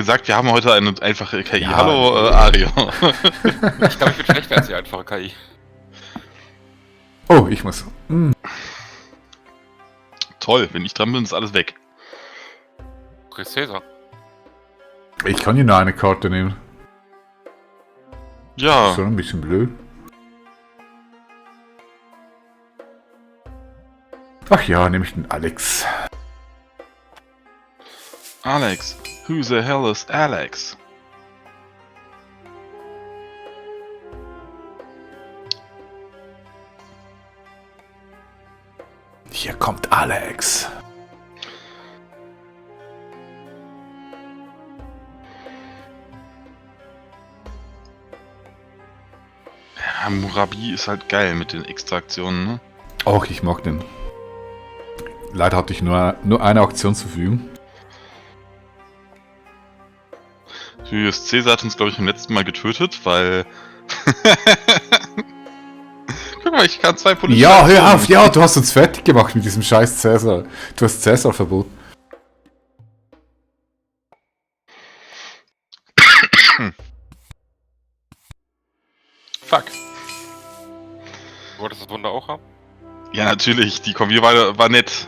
gesagt, wir haben heute eine einfache KI. Ja, Hallo, Ario. Ich glaube, ich bin schlechter als die einfache KI. Oh, ich muss. Toll, wenn ich dran bin, ist alles weg. Chris Caesar. Ich kann hier nur eine Karte nehmen. Ja, So ein bisschen blöd. Ach ja, nehme ich den Alex. Alex. Who the hell is Alex? Hier kommt Alex. Ja, Murabi ist halt geil mit den Extraktionen, ne? Och, ich mag den. Leider hatte ich nur eine Aktion zur Verfügung. Julius Caesar hat uns, glaube ich, beim letzten Mal getötet, weil... Guck mal, ich kann 2 politische Ja, Aktionen. hör auf, ja, du hast uns fertig gemacht mit diesem scheiß Cäsar. Du hast Cäsar verboten. Fuck. Du wolltest das Wunder auch haben? Ja, natürlich, die Kombi war nett.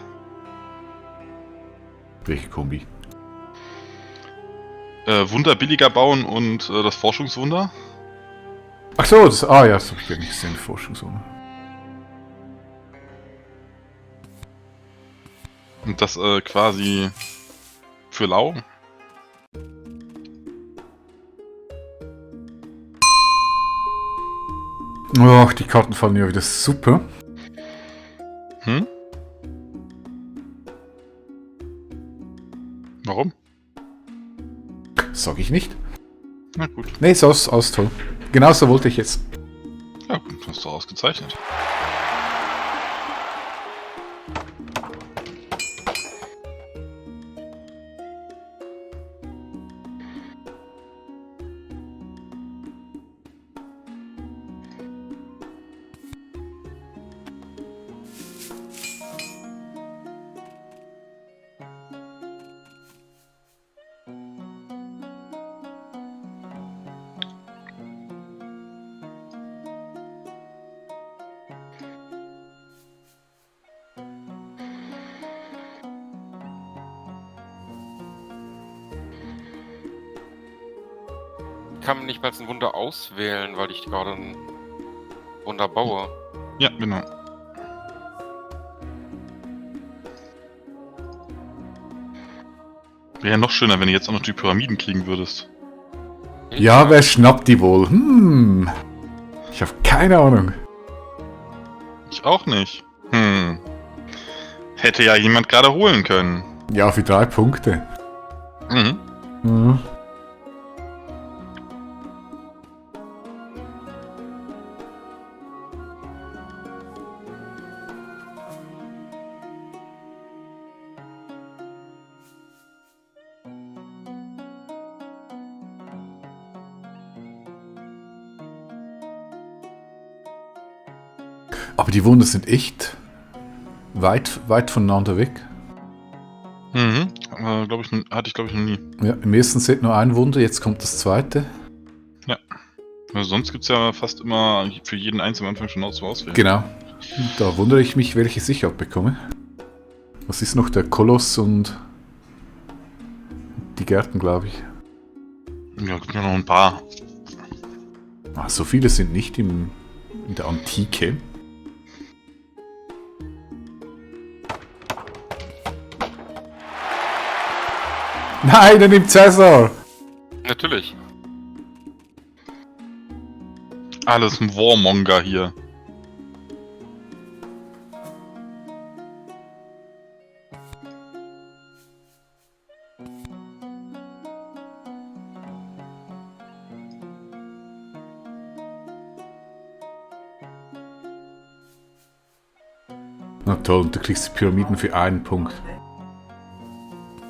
Welche Kombi? Wunder billiger bauen und das Forschungswunder. Ach so, das, ja, das habe ich gar nicht gesehen, die Forschungszone. Und das quasi für lau. Ach, die Karten fallen ja wieder super. Hm? Warum? Sag ich nicht. Na gut. Nee, ist aus toll. Genauso wollte ich jetzt. Ja, gut, hast du ausgezeichnet. Ich kann nicht mal ein Wunder auswählen, weil ich gerade ein Wunder baue. Ja, genau. Wäre ja noch schöner, wenn du jetzt auch noch die Pyramiden kriegen würdest. Ja, wer schnappt die wohl? Ich habe keine Ahnung. Ich auch nicht. Hätte ja jemand gerade holen können. Ja, für 3 Punkte. Mhm. Mhm. Aber die Wunder sind echt weit voneinander weg. Mhm. Aber hatte ich glaube ich noch nie. Ja, im ersten Set nur ein Wunder, jetzt kommt das zweite. Also sonst gibt es ja fast immer für jeden einzelnen Anfang schon aus zum Auswählen. Genau. Da wundere ich mich, welches ich abbekomme. Was ist noch? Der Koloss und die Gärten, glaube ich. Ja, gibt ja noch ein paar. Ah, so viele sind nicht in der Antike. Nein, er nimmt Cäsar! Natürlich. Alles ein Warmonger hier. Na toll, und du kriegst die Pyramiden für 1 Punkt.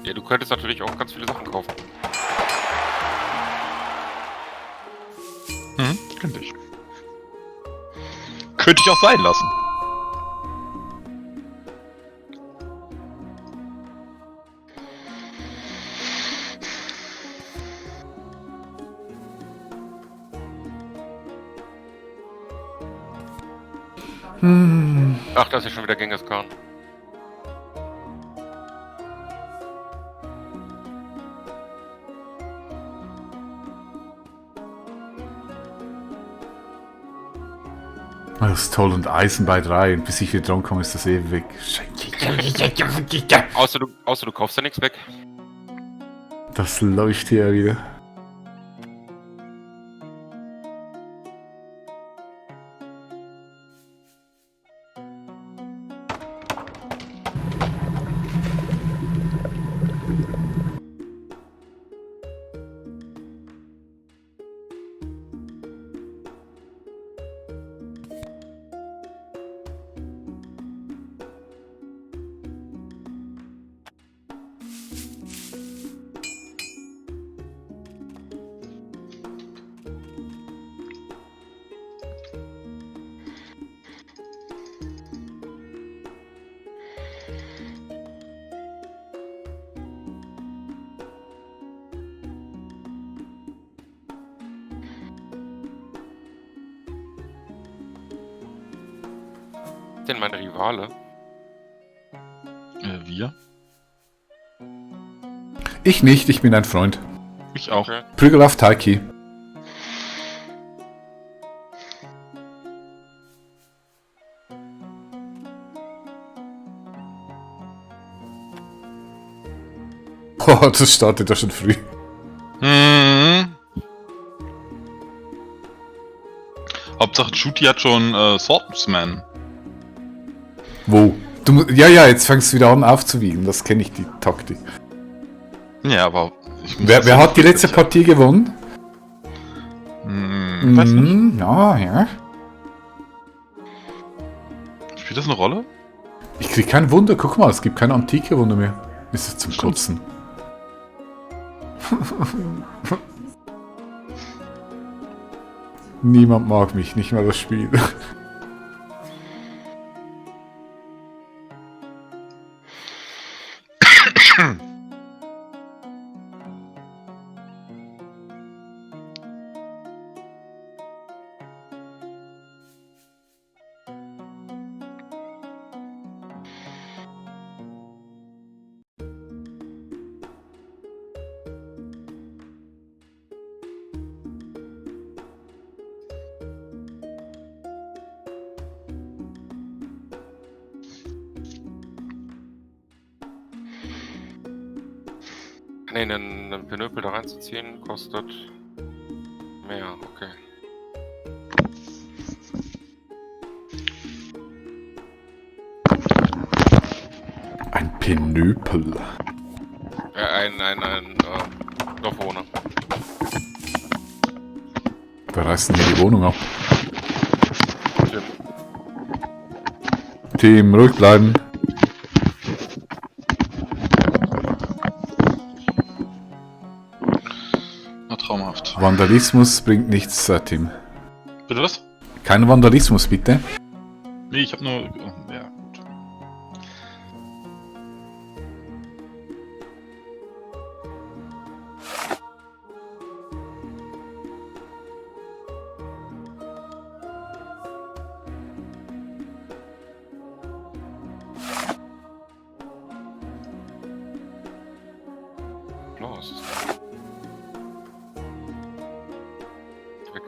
Ja, du könntest natürlich auch ganz viele Sachen kaufen. Könnte ich. Könnte ich auch sein lassen. Ach, da ist ja schon wieder Genghis Khan. Das ist toll und Eisen bei 3 und bis ich wieder dran komme, ist das eh weg. Außer du kaufst ja nichts weg. Das läuft hier wieder. Denn mein Rivale. Wir? Ich nicht, ich bin ein Freund. Ich auch. Okay. Prügel auf Taiki. Oh, das startet ja schon früh. Hm. Hauptsache Shooty hat schon Swordsman. Wo? Ja, jetzt fängst du wieder an aufzuwiegen. Das kenne ich, die Taktik. Ja, aber ich muss Wer hat die letzte Partie gewonnen? Weiß nicht. Ja. Spielt das eine Rolle? Ich krieg kein Wunder. Guck mal, es gibt keine antike Wunder mehr. Ist das zum Stimmt. Kotzen? Niemand mag mich, nicht mal das Spiel. Nee, einen Pinöpel da reinzuziehen kostet mehr, okay. Ein Pinöpel. Ein Dorfbewohner. Wir reißen hier die Wohnung ab. Tim. Team, ruhig bleiben. Na, traumhaft. Vandalismus bringt nichts, Tim. Bitte was? Kein Vandalismus, bitte. Nee, ich hab nur... oh, ja, gut. Los. Weg.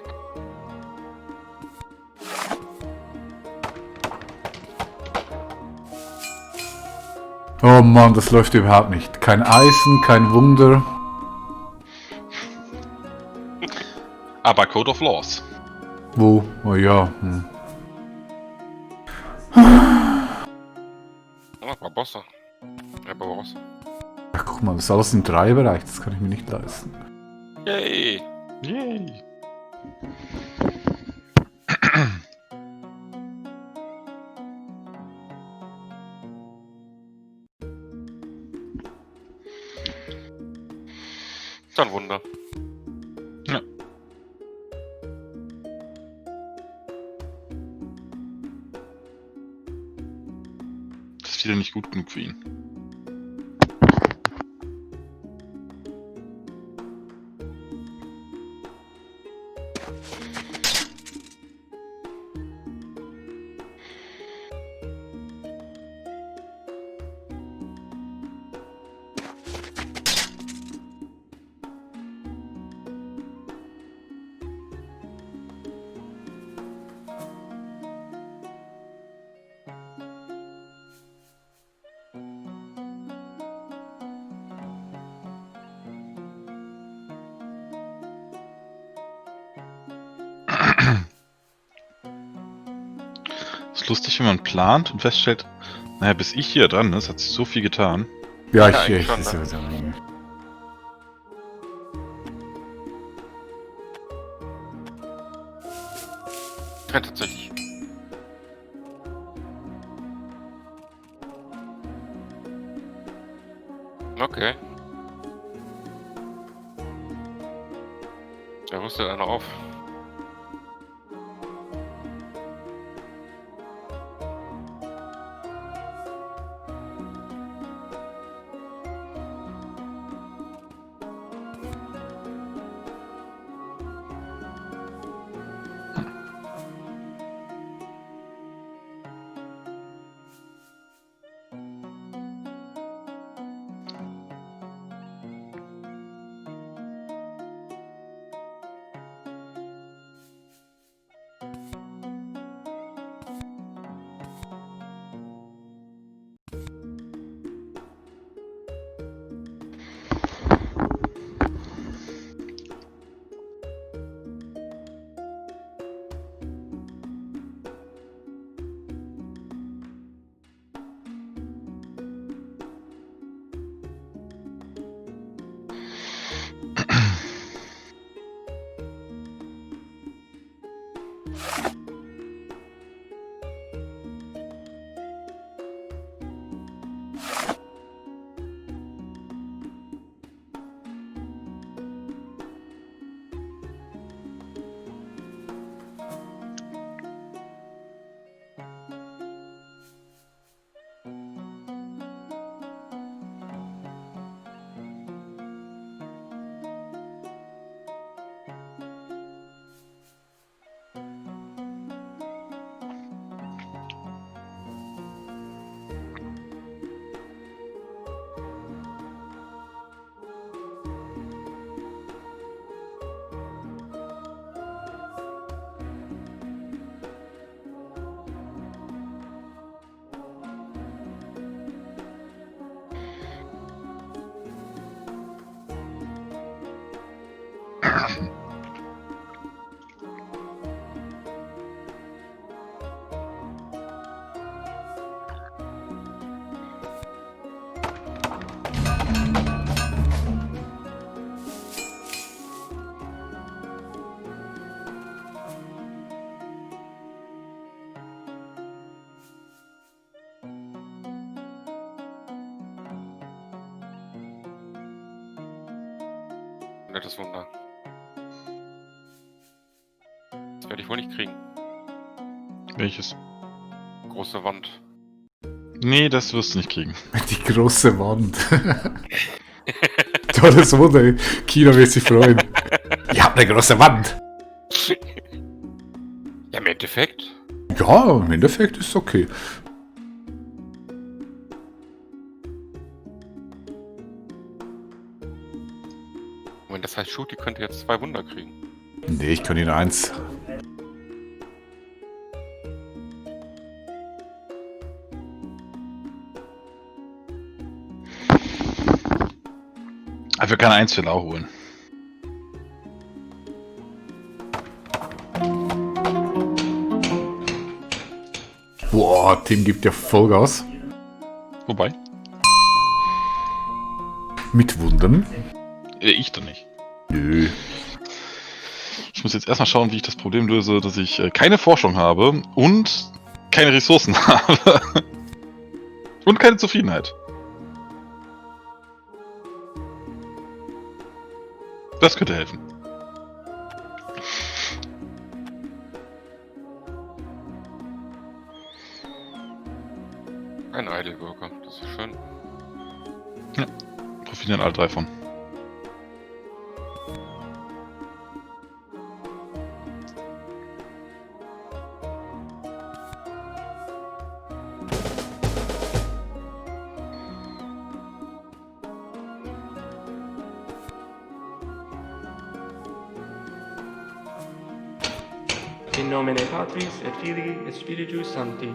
Oh Mann, das läuft überhaupt nicht. Kein Eisen, kein Wunder. Aber Code of Laws. Wo? Oh ja. Ah, Barbossa. Ja, Barbossa. Ach, guck mal, das ist alles im 3-Bereich. Das kann ich mir nicht leisten. Yay! Yay. Ist ein Wunder. Ja. Das ist wieder nicht gut genug für ihn. ist lustig, wenn man plant und feststellt, naja, bis ich hier dran ist, hat sich so viel getan. Ja, Ja, ich... eigentlich schon, das ne? ist ja so- Ja, tatsächlich. Okay. Da rüstet einer auf. Nettes Wunder. Das werde ich wohl nicht kriegen. Welches? Große Wand. Nee, das wirst du nicht kriegen. Die große Wand. Tolles Wunder. Kino wird sich freuen. Ich hab eine große Wand. Ja, im Endeffekt. Ja, im Endeffekt ist es okay. Wenn das heißt, Shooty könnte jetzt 2 Wunder kriegen. Nee, ich kann ihn eins. Aber kann Einzelfälle auch holen. Boah, Tim gibt ja Vollgas. Wobei, Mit Wundern. ich doch nicht. Nö. Ich muss jetzt erstmal schauen, wie ich das Problem löse, dass ich keine Forschung habe und keine Ressourcen habe. Und keine Zufriedenheit. Das könnte helfen. Ein Idle Worker, das ist schön. Profitieren alle 3 von. In nomine Patris et Filii et Spiritus Sancti.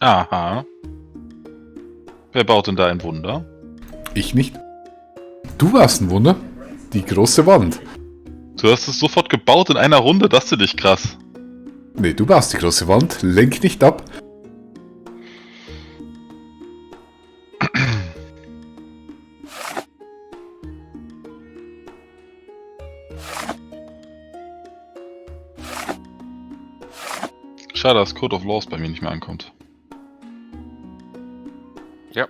Aha. Wer baut denn da ein Wunder? Ich nicht. Du warst ein Wunder. Die große Wand. Du hast es sofort gebaut in einer Runde, das finde ich krass. Nee, du warst die große Wand. Lenk nicht ab. Schade, dass Code of Laws bei mir nicht mehr ankommt. Ja.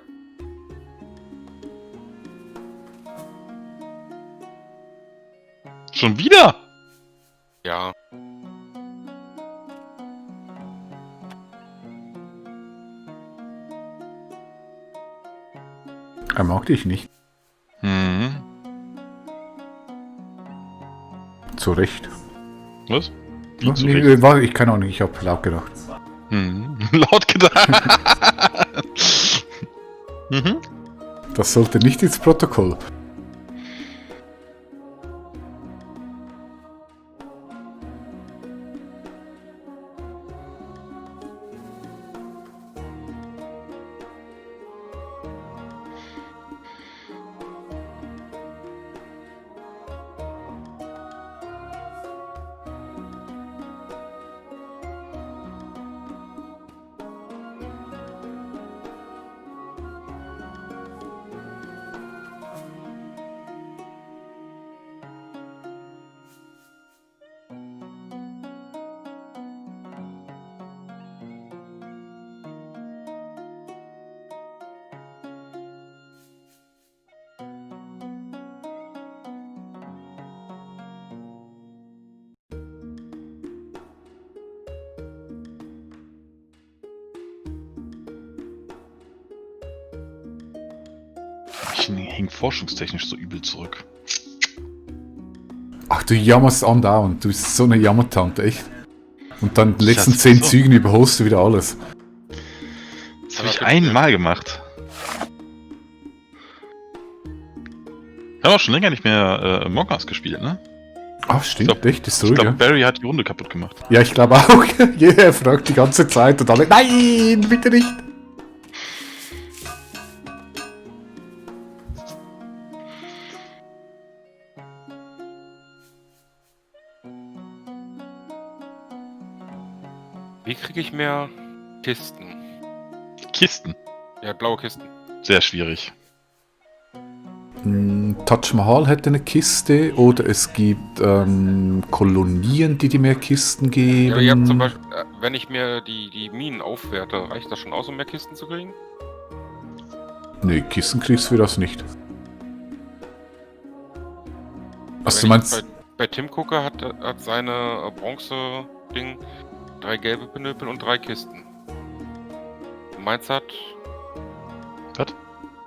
Schon wieder? Ja. Er mag dich nicht. Mhm. Zu Recht. Was? Wie Ja, zu nee, Recht? war, ich kann auch nicht, ich hab laut gedacht. Mhm. Laut gedacht. Mhm. Das sollte nicht ins Protokoll. Ich hänge forschungstechnisch so übel zurück. Ach, du jammerst andauernd. Du bist so eine Jammertante, echt. Und dann die letzten Ja, 10 so. Zügen überholst du wieder alles. Das habe ich einmal gemacht. Ich habe auch schon länger nicht mehr Among Us gespielt, ne? Ah, stimmt, Ich glaub- echt, ist Ich so, glaube, ja. Barry hat die Runde kaputt gemacht. Ja, ich glaube auch. Jeder fragt die ganze Zeit und alle, nein, bitte nicht. Wie kriege ich mehr Kisten? Kisten. Ja, blaue Kisten. Sehr schwierig. Taj Mahal hätte eine Kiste oder es gibt Kolonien, die dir mehr Kisten geben. Ja, ihr habt zum Beispiel, wenn ich mir die Minen aufwerte, reicht das schon aus, um mehr Kisten zu kriegen? Nee, Kisten kriegst du für das nicht. Was Wenn du ich meinst? Bei Tim gucke, hat seine Bronze-Ding 3 gelbe Pinöpel und 3 Kisten. Meins hat...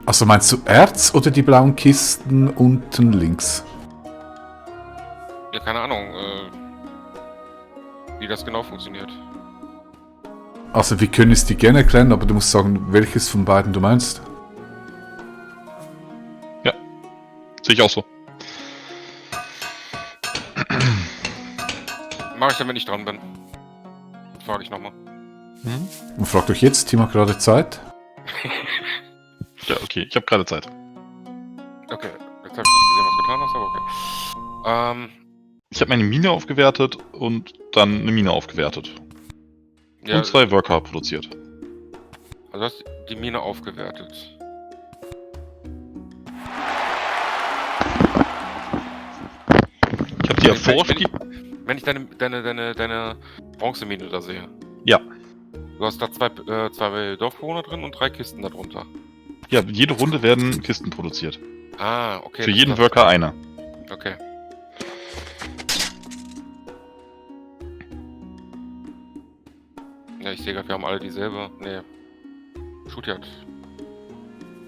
Also meinst du Erz oder die blauen Kisten unten links? Ja, keine Ahnung, wie das genau funktioniert. Also wir können es dir gerne erklären, aber du musst sagen, welches von beiden du meinst. Sehe ich auch so. Mach ich dann, wenn ich dran bin. Frage ich nochmal. Und fragt euch jetzt, Timo hat gerade Zeit. Ja, okay. Ich habe gerade Zeit. Okay, jetzt habe ich nicht gesehen, was du getan hast, aber okay. Ich habe meine Mine aufgewertet und dann eine Mine aufgewertet. Ja, Und 2 Worker produziert. also du hast die Mine aufgewertet. Ich habe die erforscht. Wenn ich deine Bronzemine da sehe. Ja. Du hast da zwei Dorfbewohner drin und 3 Kisten darunter. Ja, jede Runde werden Kisten produziert. Ah, okay. Für das jeden ist Worker einer. Okay. Ja, ich sehe gerade, wir haben alle dieselbe. Nee. Shooty hat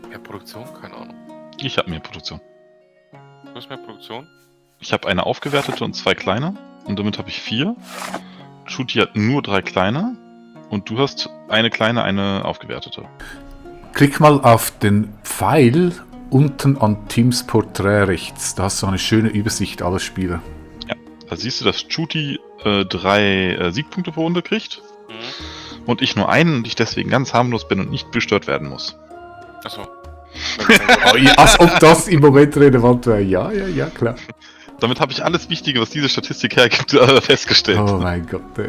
mehr Produktion? Keine Ahnung. Ich habe mehr Produktion. Du hast mehr Produktion? Ich habe eine aufgewertete und 2 kleine. Und damit habe ich 4. Shooty hat nur 3 kleine. Und du hast eine kleine, eine aufgewertete. Klick mal auf den Pfeil unten an Teams Porträt rechts. Da hast du eine schöne Übersicht aller Spieler. Da siehst du, dass Shooty 3 Siegpunkte pro Runde kriegt. Mhm. Und ich nur einen und ich deswegen ganz harmlos bin und nicht gestört werden muss. Achso. Oh, ja, als ob das im Moment relevant wäre. Ja, klar. Damit habe ich alles Wichtige, was diese Statistik hergibt, festgestellt. Oh mein Gott, ey.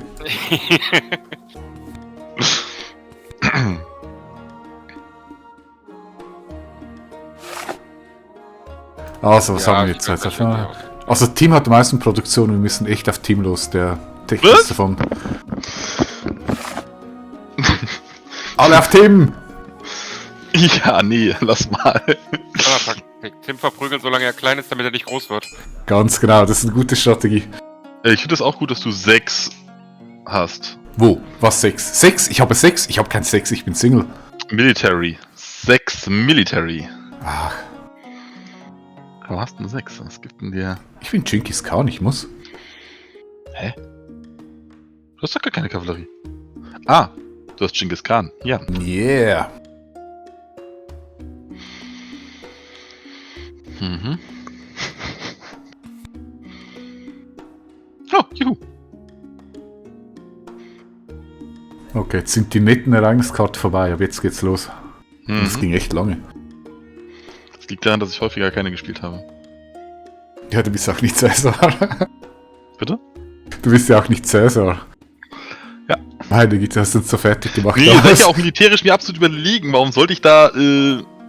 Also, was haben wir jetzt? Also, Team hat am meisten Produktion, wir müssen echt auf Team los, der Techniker Was? davon. Alle auf Team! Ja, nee, lass mal. Tim verprügeln, solange er klein ist, damit er nicht groß wird. Ganz genau, das ist eine gute Strategie. Ich finde es auch gut, dass du 6 hast. Wo? Was 6? 6? Ich habe 6? Ich habe kein 6, ich bin Single. Military. 6 Military. Ach, Warum hast du eine 6? Was gibt denn dir... ich bin Genghis Khan, ich muss. Hä? Du hast doch gar keine Kavallerie. Ah, du hast Genghis Khan. Ja. Yeah. Mhm. Oh, juhu. Okay, jetzt sind die netten Ereigniskarten vorbei, aber jetzt geht's los. Und das Mhm. ging echt lange. Das liegt daran, dass ich häufiger keine gespielt habe. Ja, du bist auch nicht Cäsar. Bitte? Du bist ja auch nicht Cäsar. Ja. Meine Güte, hast du uns so fertig gemacht. Nee, ihr seid ja auch militärisch mir absolut überlegen. Warum sollte ich da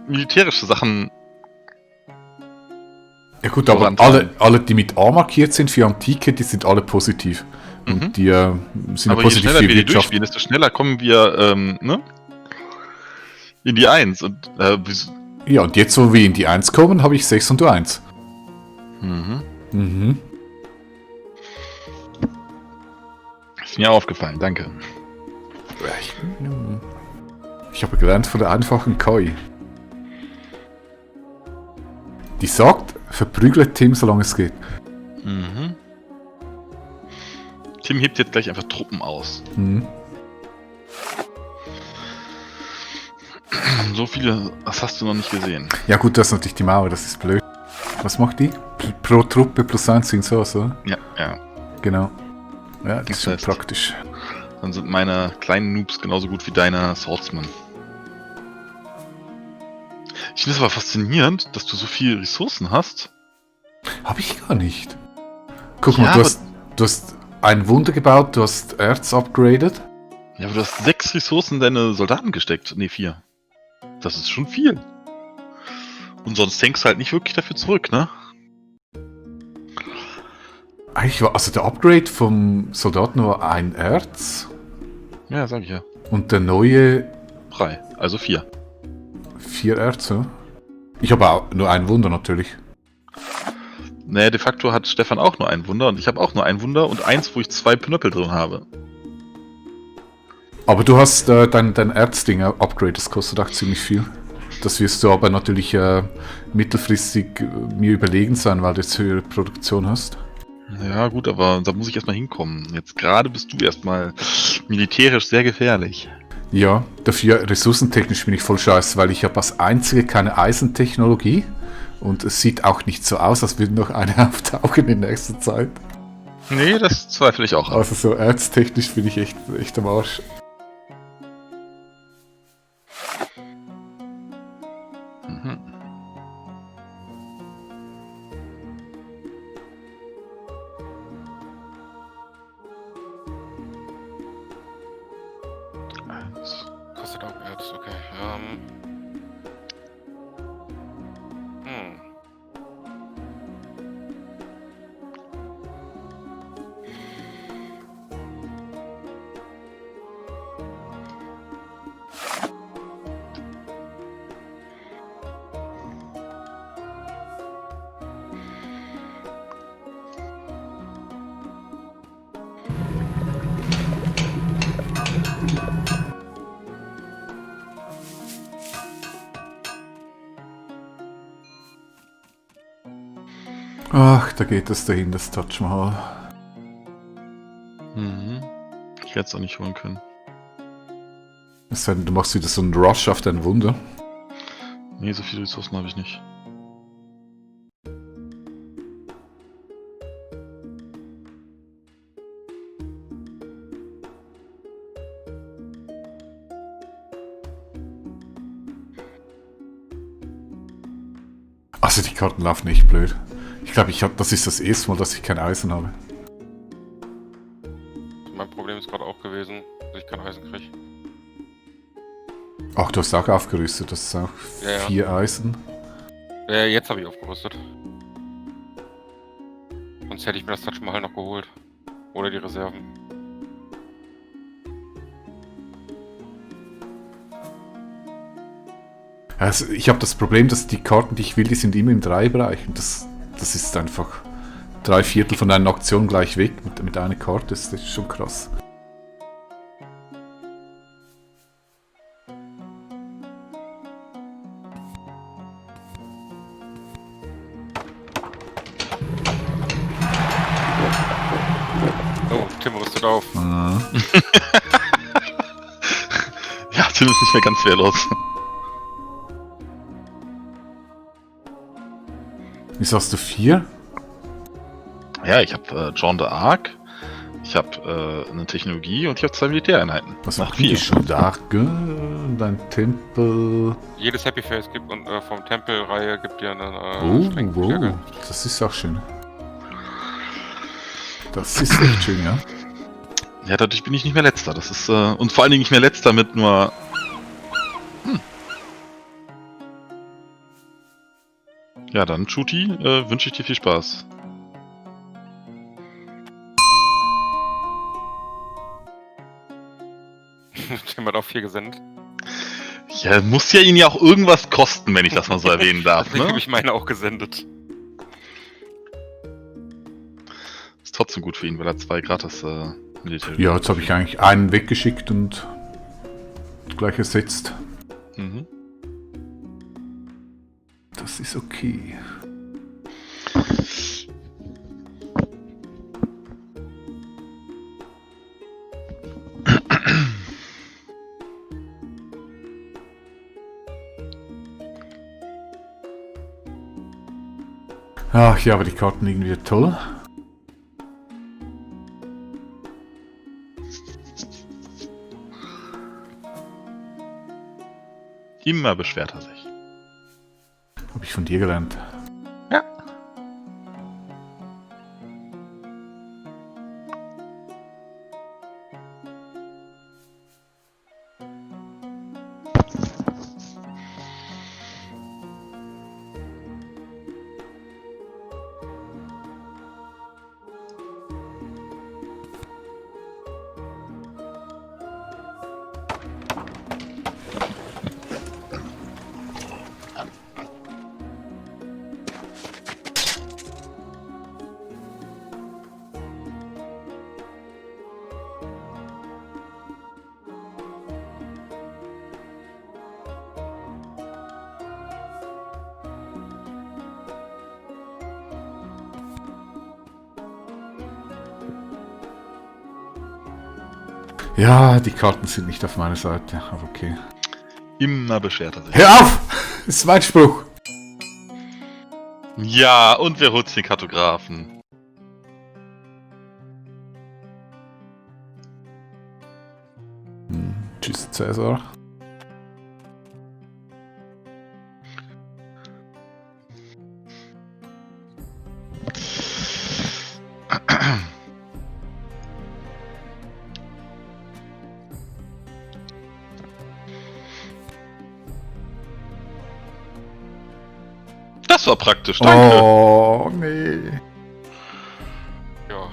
militärische Sachen... Ja gut, aber vorantreiben? alle, die mit A markiert sind für Antike, die sind alle positiv. Mhm. Und die sind Aber ja je positiv schneller für wir die Wirtschaft. durchspielen, desto schneller kommen wir ne? In die 1. Und, Ja, und jetzt, wo wir in die 1 kommen, habe ich 6 und du 1. mhm. Mhm. Ist mir aufgefallen, danke. Ich habe gelernt von der einfachen KI. Die sagt, verprügle Tim, solange es geht. Mhm. Tim hebt jetzt gleich einfach Truppen aus. Mhm. So viele, das hast du noch nicht gesehen. Ja gut, das ist natürlich die Mauer, das ist blöd. Was macht die? Pro Truppe plus 1 sind so, oder? Ja. Genau. Ja, das Das ist schon heißt- praktisch. Dann sind meine kleinen Noobs genauso gut wie deine Swordsman. Ich finde es aber faszinierend, dass du so viele Ressourcen hast. Habe ich gar nicht. Guck Ja, mal, aber- du hast ein Wunder gebaut, du hast Erz upgraded. Ja, aber du hast 6 Ressourcen in deine Soldaten gesteckt. Ne, 4. Das ist schon viel. Und sonst hängst du halt nicht wirklich dafür zurück, ne? Eigentlich war, also der Upgrade vom Soldaten war ein Erz Ja, sag ich ja. und der neue 3, also 4. 4 Erze. Ich habe auch nur ein Wunder natürlich. Naja, de facto hat Stefan auch nur ein Wunder und ich habe auch nur ein Wunder und eins, wo ich 2 Pnöppel drin habe. Aber du hast dein Erzding Upgrade, das kostet auch ziemlich viel. Das wirst du aber natürlich mittelfristig mir überlegen sein, weil du jetzt höhere Produktion hast. Ja, gut, aber da muss ich erstmal hinkommen. Jetzt gerade bist du erstmal militärisch sehr gefährlich. Ja, dafür ressourcentechnisch bin ich voll scheiße, weil ich habe als einzige keine Eisentechnologie und es sieht auch nicht so aus, als würde noch eine auftauchen in nächster Zeit. Nee, das zweifle ich auch an. Also so erztechnisch bin ich echt am Arsch. Mhm. Eins. Kostet auch Erz, okay. Hm. Ach, da geht es dahin, das Taj Mahal. Mhm. Ich werde es auch nicht holen können. Es sei denn, du machst wieder so einen Rush auf dein Wunder. Nee, so viele Ressourcen habe ich nicht. Also die Karten laufen echt blöd. Ich glaube, das ist das erste Mal, dass ich kein Eisen habe. Mein Problem ist gerade auch gewesen, dass ich kein Eisen kriege. Ach, du hast auch aufgerüstet, das ist auch Ja, ja. 4 Eisen. Jetzt habe ich aufgerüstet. Sonst hätte ich mir das Touch Mahal noch geholt. Oder die Reserven. Also ich habe das Problem, dass die Karten, die ich will, die sind immer im 3-Bereich. Und das ist einfach 3/4 von einer Aktion gleich weg mit einer Karte. Das ist schon krass. Oh, Tim rüstet auf. Ja, Tim ist nicht mehr ganz wehrlos. Wieso hast du 4? Ja, ich habe John de Arc, ich habe eine Technologie und ich habe 2 Militäreinheiten. Was macht macht die 4? Starke? Dein Tempel. Jedes Happy Face gibt und vom Tempelreihe gibt dir eine Oh, Strength-Stärke. das ist auch schön. Das ist echt schön, ja. Ja, dadurch bin ich nicht mehr letzter. Das ist und vor allen Dingen nicht mehr letzter mit nur. Ja, dann Shooty, wünsche ich dir viel Spaß. Tim hat auf 4 gesendet. Ja, muss ja ihn ja auch irgendwas kosten, wenn ich das mal so erwähnen darf, Deswegen habe ne? ich meine auch gesendet. Ist trotzdem gut für ihn, weil er 2 gratis Militär. Ja, jetzt habe ich eigentlich einen weggeschickt und gleich ersetzt. Mhm. Das ist okay. Ach ja, aber die Karten liegen wieder toll. Immer beschwert er sich. Habe ich von dir gelernt. Ja. Ja, die Karten sind nicht auf meiner Seite, aber okay. Immer beschwert er sich. Hör auf! Das ist mein Spruch. Ja, und wer holt sich den Kartografen? Tschüss, Cäsar. Das war praktisch, danke. Oh, nee. Ja.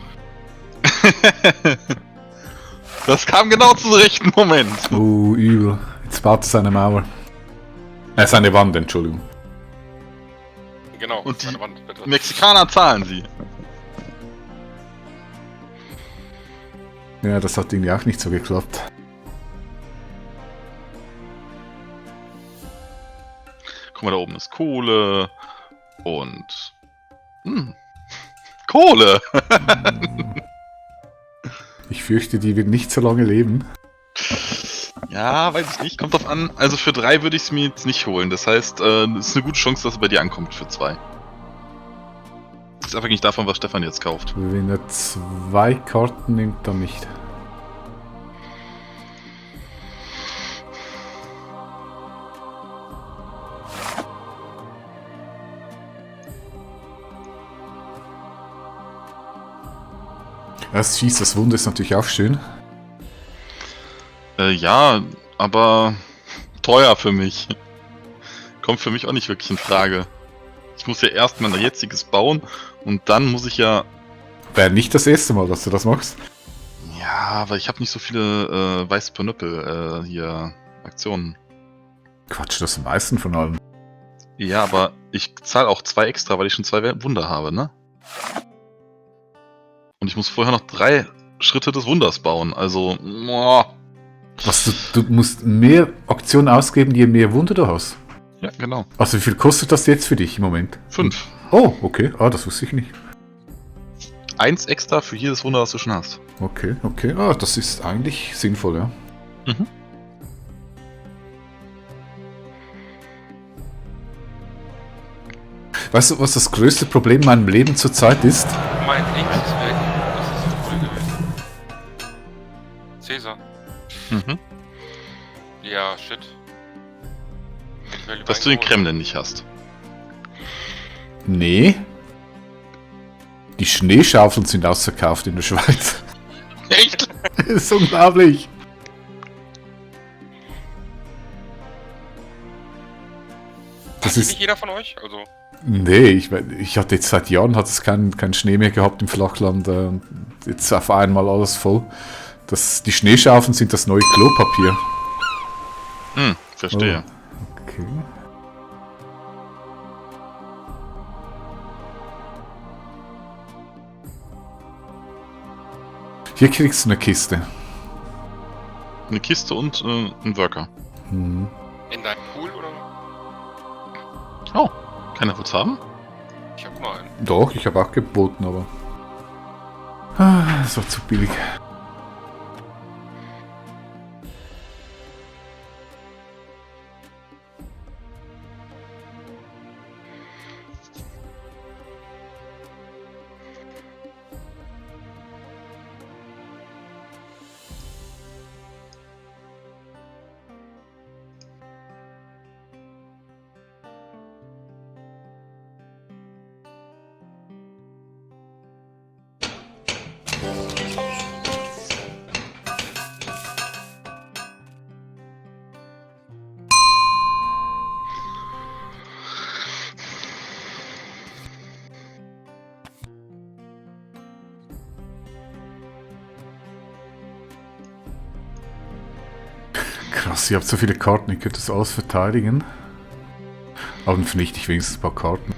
Das kam genau zum rechten Moment. Oh, übel. Jetzt baut er seine Mauer. Seine Wand, Entschuldigung. Genau, Und die meine Wand, bitte. Mexikaner zahlen sie. Ja, das hat irgendwie auch nicht so geklappt. Guck mal, da oben ist Kohle. Und... Kohle! Ich fürchte, die wird nicht so lange leben. Ja, weiß ich nicht. Kommt drauf an. Also für 3 würde ich es mir jetzt nicht holen. Das heißt, es ist eine gute Chance, dass es bei dir ankommt für 2. Das ist abhängig davon, was Stefan jetzt kauft. Wenn er 2 Karten nimmt, dann nicht. Das fies, das Wunder ist natürlich auch schön. Ja, aber teuer für mich. Kommt für mich auch nicht wirklich in Frage. Ich muss ja erst mein jetziges bauen und dann muss ich ja... Wäre nicht das erste Mal, dass du das machst. Ja, aber ich habe nicht so viele weiße Panöppel hier Aktionen. Quatsch, das sind die meisten von allen. Ja, aber ich zahle auch 2 extra, weil ich schon 2 Wunder habe, ne? Und ich muss vorher noch 3 Schritte des Wunders bauen, also... Boah. Was, du musst mehr Aktionen ausgeben, je mehr Wunder du hast. Ja, genau. Also wie viel kostet das jetzt für dich im Moment? 5. Oh, okay. Ah, das wusste ich nicht. 1 extra für jedes Wunder, was du schon hast. Okay, okay. Ah, das ist eigentlich sinnvoll, ja. Mhm. Weißt du, was das größte Problem in meinem Leben zurzeit ist? Mein Links ist weg. Das ist so cool gewesen. Cäsar. Mhm. Ja, shit. Ich will lieber Dass du den eingeholt. Kremlin nicht hast. Nee. Die Schneeschaufeln sind ausverkauft in der Schweiz. Echt? Das ist unglaublich. Das Hat die ist... nicht jeder von euch? Also, Nee, ich hatte jetzt seit Jahren hat es keinen Schnee mehr gehabt im Flachland. Jetzt auf einmal alles voll. Die Schneeschaufeln sind das neue Klopapier. Hm, verstehe. Okay. Hier kriegst du eine Kiste. Eine Kiste und ein Worker. Hm. in deinem Pool oder? Oh, keiner will's haben? Ich hab mal einen. Doch, ich habe auch geboten, aber... Ah, das war zu billig. Krass, ihr habt so viele Karten, ihr könnt das alles verteidigen. Aber dann vernichte ich wenigstens ein paar Karten.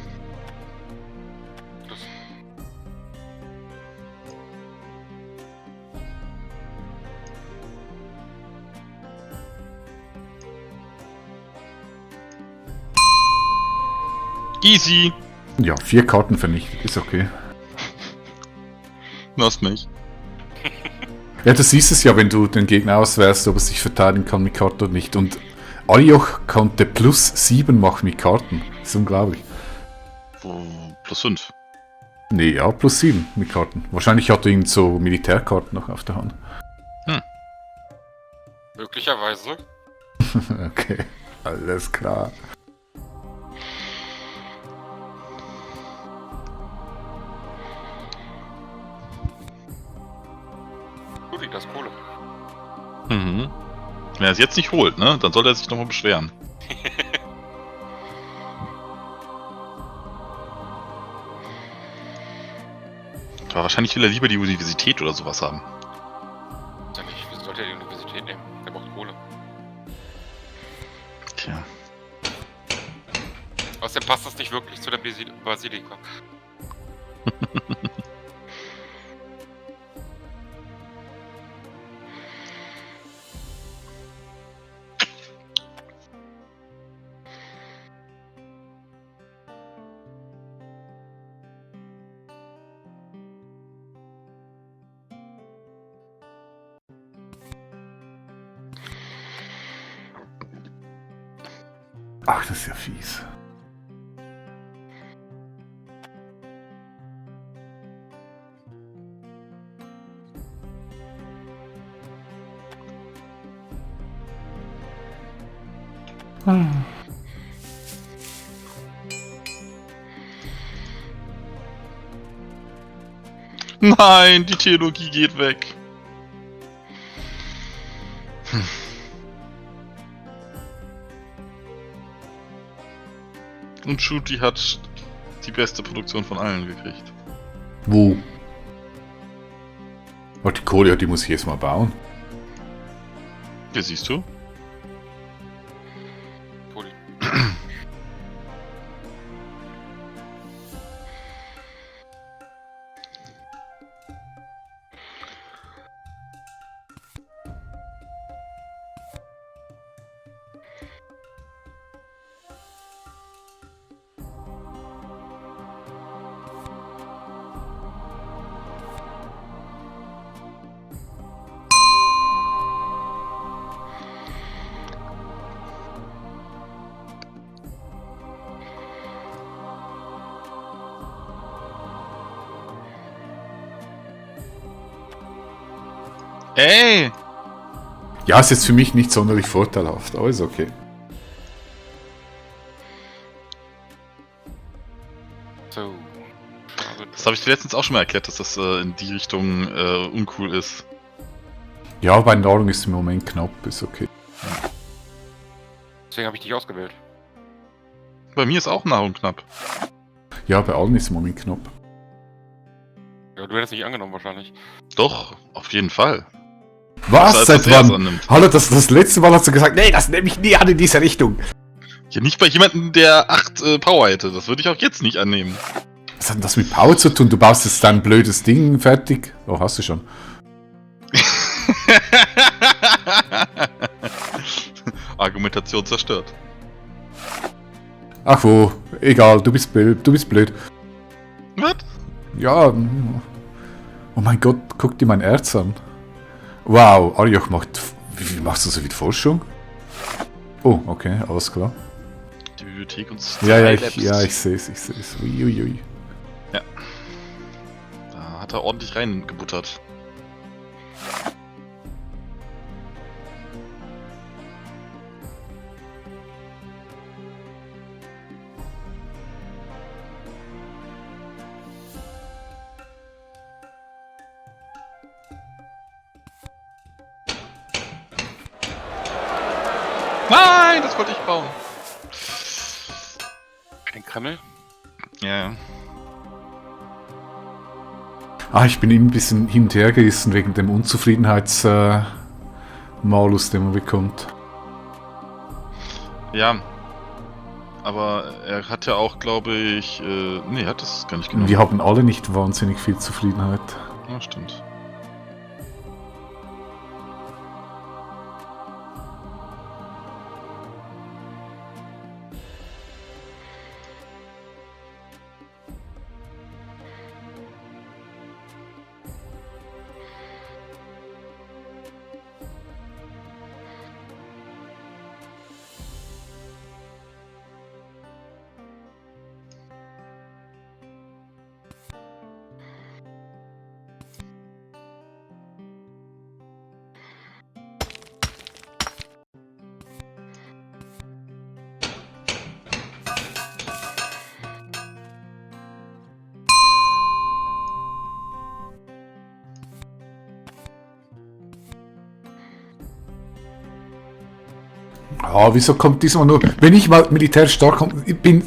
Easy. Ja, 4 Karten vernichtet, ist okay. Du hast mich. Ja, du siehst es ja, wenn du den Gegner auswählst, ob er sich verteidigen kann mit Karten oder nicht. Und Alioch konnte plus 7 machen mit Karten. Das ist unglaublich. Plus 5. Nee, ja, plus 7 mit Karten. Wahrscheinlich hat er irgend so Militärkarten noch auf der Hand. Möglicherweise. Okay, alles klar. Gut, das ist Kohle. Mhm. Wenn er es jetzt nicht holt, ne, dann soll er sich nochmal beschweren. Aber wahrscheinlich will er lieber die Universität oder sowas haben. Sag nicht, wieso sollte er die Universität nehmen? Der braucht Kohle. Tja. Außerdem passt das nicht wirklich zu der Basilika. Ach, das ist ja fies. Nein, die Theologie geht weg. Und Shooty hat die beste Produktion von allen gekriegt. Wo? Oh, die Kohle, die muss ich jetzt mal bauen. Ja, siehst du? Poli. Ey! Ja, ist jetzt für mich nicht sonderlich vorteilhaft, aber ist okay. So. Schade. Das habe ich dir letztens auch schon mal erklärt, dass das in die Richtung uncool ist. Ja, bei Nahrung ist im Moment knapp, ist okay. Deswegen habe ich dich ausgewählt. Bei mir ist auch Nahrung knapp. Ja, bei allen ist im Moment knapp. Ja, du hättest nicht angenommen wahrscheinlich. Doch, auf jeden Fall. Was? Als Seit er es wann? annimmt. Hallo, das letzte Mal hast du gesagt, nee, das nehme ich nie an in diese Richtung. Ja, nicht bei jemandem, der 8 Power hätte. Das würde ich auch jetzt nicht annehmen. Was hat denn das mit Power zu tun? Du baust jetzt dein blödes Ding fertig. Oh, hast du schon. Argumentation zerstört. Ach wo, egal, du bist blöd. Was? Ja. Oh mein Gott, guck dir mein Erz an. Wow, Arioch macht... Wie machst du so viel Forschung? Oh, okay, alles klar. Die Bibliothek und Ja, ich Skylabs. sehe es. Uiuiui. Da hat er ordentlich reingebuttert. Nein, das wollte ich bauen. Den Kreml? Ja. Ah, ich bin ihm ein bisschen hin und her gerissen wegen dem Unzufriedenheitsmalus, den man bekommt. Ja. Aber er hat ja auch, glaube ich... nee, er hat das gar nicht genommen. Wir haben alle nicht wahnsinnig viel Zufriedenheit. Ja, stimmt. Ah, wieso kommt diesmal nur... Wenn ich mal militärisch stark bin,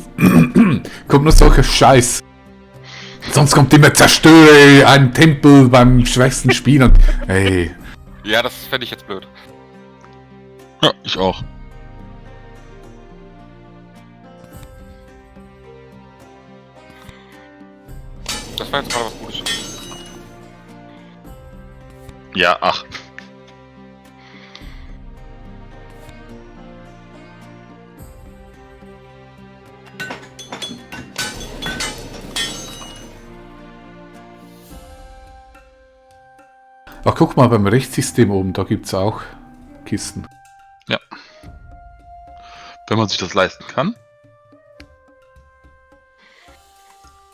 kommt nur solcher Scheiß. Sonst kommt immer zerstöre einen Tempel beim schwächsten Spiel und... Ey, Ja, das fände ich jetzt blöd. Ja, ich auch. Das war jetzt gerade was Gutes. Ja, ach. ach guck mal, beim Rechtssystem oben, da gibt's auch Kisten. Wenn man sich das leisten kann.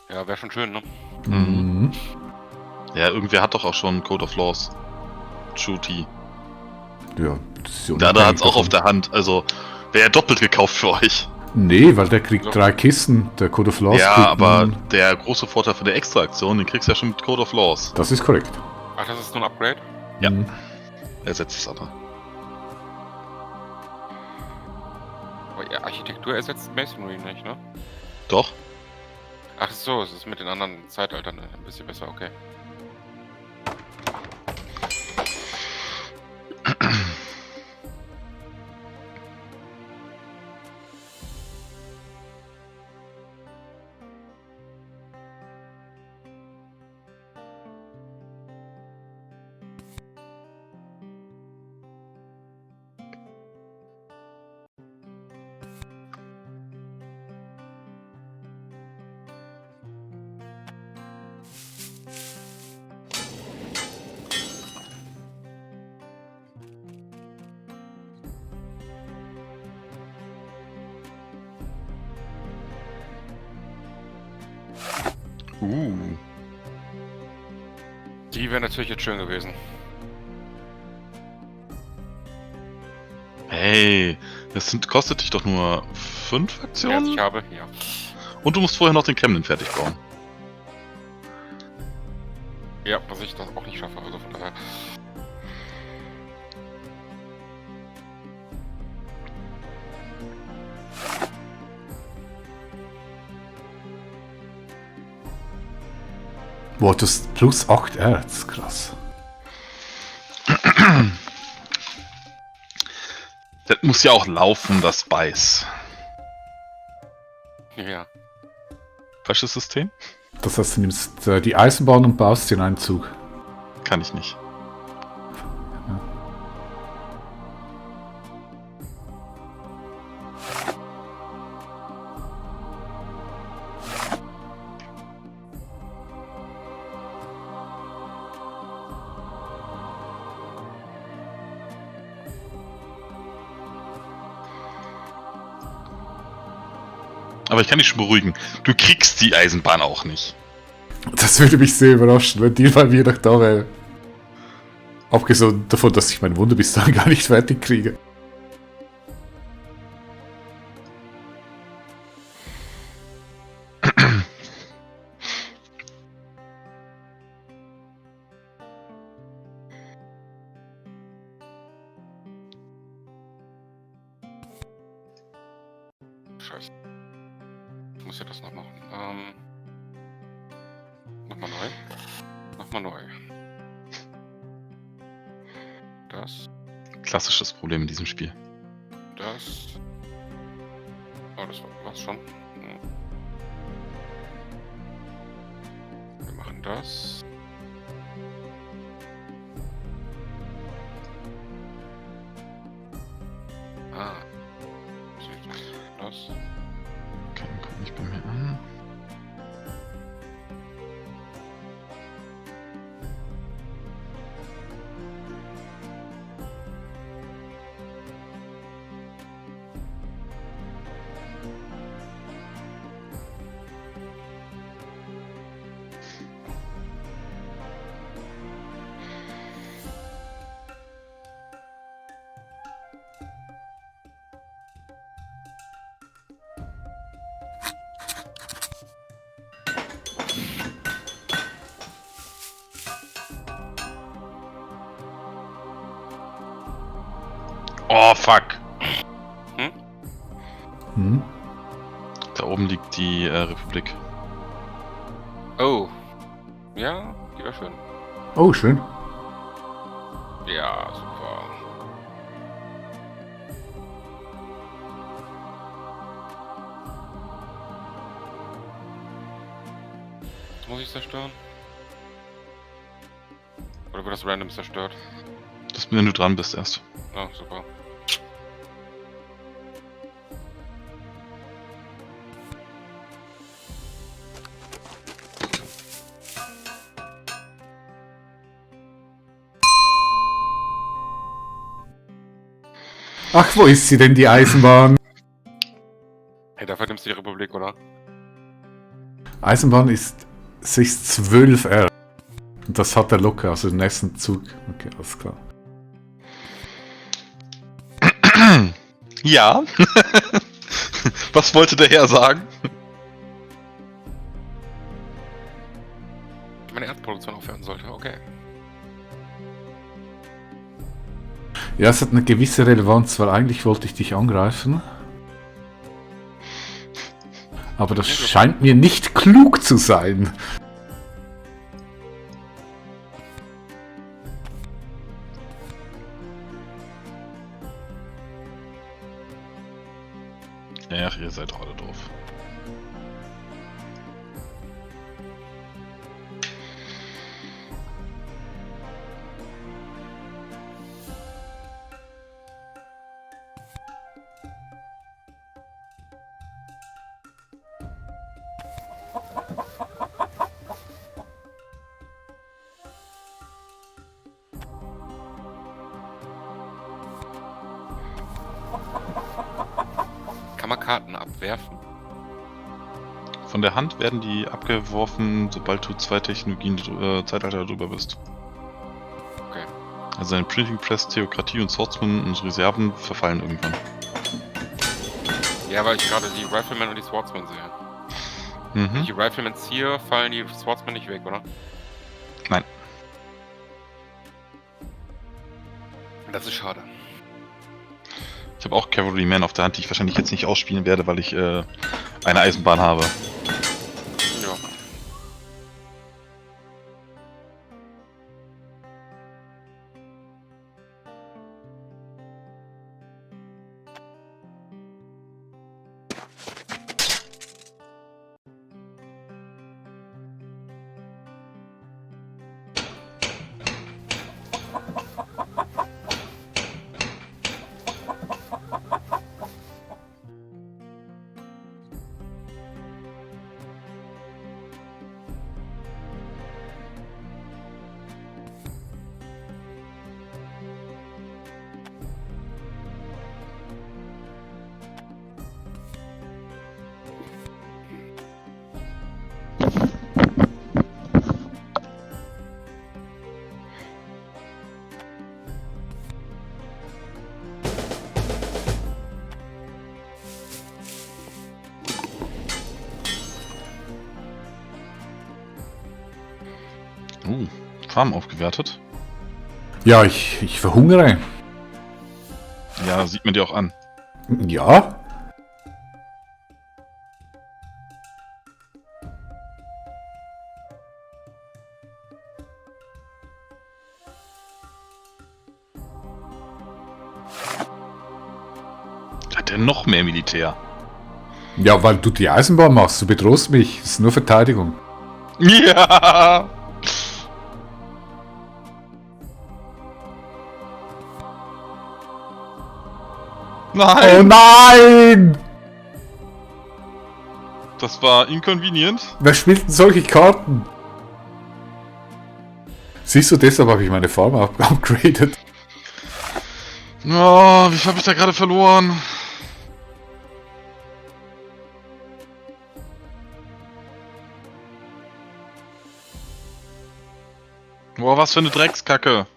Ja, wäre schon schön, ne? Mhm. Ja, irgendwer hat doch auch schon Code of Laws. Shooty. Ja, das ist ja Der andere hat's unabhängig auch auf davon. der Hand. Also, wäre ja doppelt gekauft für euch. Nee, weil der kriegt So. 3 Kisten. Der Code of Laws Ja, kriegt aber nun- der große Vorteil von der Extra-Aktion, den kriegst du ja schon mit Code of Laws. Das ist korrekt. Ach, das ist nur ein Upgrade? Ja. Mhm. Ersetzt es aber. Aber ja, Architektur ersetzt Masonry nicht, ne? Doch. Ach so, es ist mit den anderen Zeitaltern ein bisschen besser, okay. Die wäre natürlich jetzt schön gewesen. Hey, kostet dich doch nur 5 Ja, Aktionen? ich habe, ja. Und du musst vorher noch den Kremlin fertig bauen. Ja, was ich das auch nicht schaffe, also von daher. Boah, das ist plus 8 Erz. Krass. Das muss ja auch laufen, das Beiß. Ja. Falsches System? Das heißt, du nimmst die Eisenbahn und baust sie in einen Zug. Kann ich nicht. Aber ich kann dich schon beruhigen. Du kriegst die Eisenbahn auch nicht. Das würde mich sehr überraschen, wenn die bei mir noch da wäre. Abgesehen davon, dass ich mein Wunder bis dahin gar nicht fertig kriege. Scheiße. Ich muss ja das noch machen. Nochmal neu. Nochmal neu. Das, Klassisches Problem in diesem Spiel. das. Oh, das war's schon. Hm. Wir machen das. Ah. Das. Okay, kommt nicht bei mir an. Oh, fuck. Hm? Da oben liegt die Republik. Oh. Ja, die war schön. Oh, schön. Ja, super. Was muss ich zerstören? Oder wird das random zerstört? Das, wenn du dran bist erst. Ah, super. Ach, wo ist sie denn, die Eisenbahn? Hey, dafür nimmst du die Republik, oder? Eisenbahn ist 612 R. Und das hat er locker, also den nächsten Zug. Okay, alles klar. Ja. Was wollte der Herr sagen? Meine Erdproduktion aufhören sollte, okay. Ja, es hat eine gewisse Relevanz, weil eigentlich wollte ich dich angreifen. Aber das scheint mir nicht klug zu sein. Ach, ihr seid doch alle doof. Kann man Karten abwerfen? Von der Hand werden die abgeworfen, sobald du 2 Technologien-Zeitalter drüber bist. Okay. Also dein Printing Press, Theokratie und Swordsman und Reserven verfallen irgendwann. Ja, weil ich gerade die Rifleman und die Swordsman sehe. Wenn ich Mhm. die Rifleman ziehe, fallen die Swordsman nicht weg, oder? Nein. Das ist schade. Ich habe auch Cavalryman auf der Hand, die ich wahrscheinlich jetzt nicht ausspielen werde, weil ich eine Eisenbahn habe. Ja. Farm aufgewertet. Ja, ich verhungere. Ja, sieht man dir auch an. Ja? Hat er noch mehr Militär? Ja, weil du die Eisenbahn machst. Du bedrohst mich. Das ist nur Verteidigung. Ja! Oh Nein! nein! Das war inconvenient. Wer spielt denn solche Karten? Siehst du, deshalb habe ich meine Farm upgraded. Oh, wie viel habe ich da gerade verloren? Boah, was für eine Dreckskacke.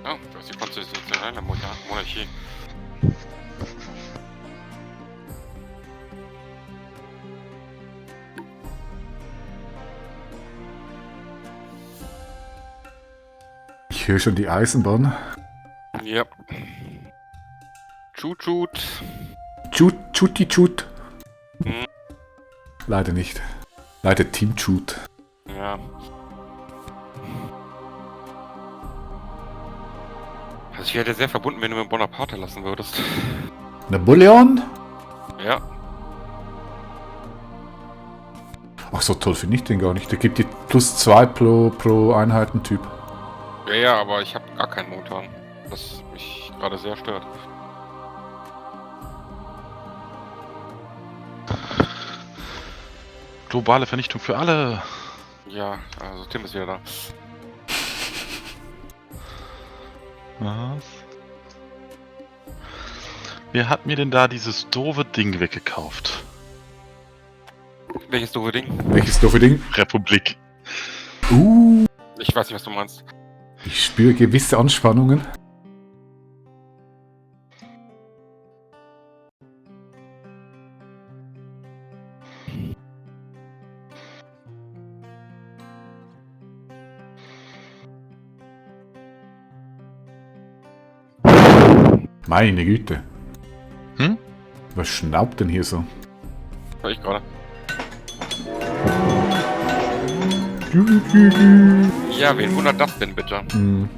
Oh, du hast die konstitutionelle Monarchie. Ich höre schon die Eisenbahn. Ja. Chut. Chuti-Chut. Hm. Leider nicht. Leider Team Chut. Ja. Also ich wäre dir sehr verbunden, wenn du mir Bonaparte lassen würdest. Napoleon? Ja. Ach, so toll finde ich den gar nicht. Der gibt dir +2 pro Einheitentyp. Ja, aber ich habe gar keinen momentan. Das mich gerade sehr stört. Globale Vernichtung für alle. Ja, also Tim ist wieder da. Was? Wer hat mir denn da dieses doofe Ding weggekauft? Welches doofe Ding? Welches doofe Ding? Republik. Ich weiß nicht, was du meinst. Ich spüre gewisse Anspannungen. Meine Güte. Hm? Was schnaubt denn hier so? War ich gerade. Ja, wen wundert das denn bitte? Hm.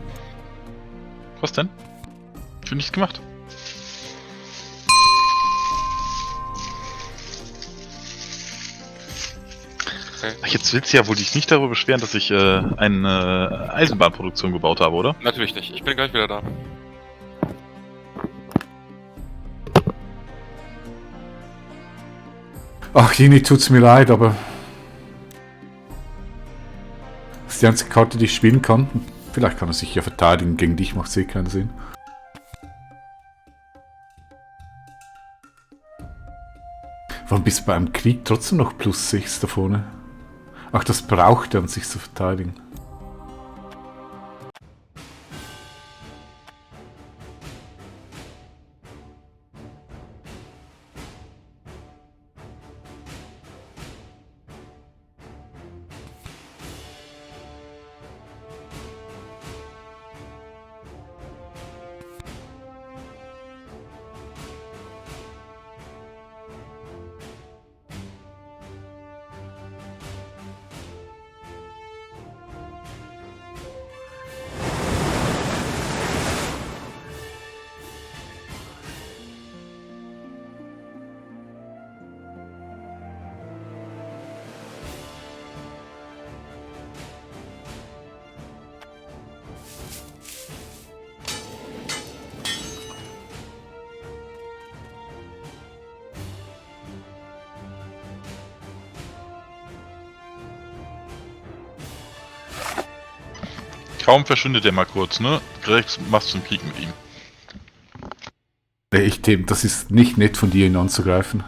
Was denn? Ich hab nichts gemacht. Okay. Ach, jetzt willst du ja wohl dich nicht darüber beschweren, dass ich eine Eisenbahnproduktion gebaut habe, oder? Natürlich nicht. Ich bin gleich wieder da. Ach, Jini, tut's mir leid, aber... Das ist die einzige Karte, die ich spielen kann. Vielleicht kann er sich ja verteidigen. Gegen dich macht eh keinen Sinn. Warum bist du bei einem Krieg trotzdem noch +6 da vorne? Ach, das braucht er, um sich zu verteidigen. Kaum verschwindet er mal kurz, ne? Direkt machst du einen Krieg mit ihm. Nee, Tim, das ist nicht nett von dir, ihn anzugreifen.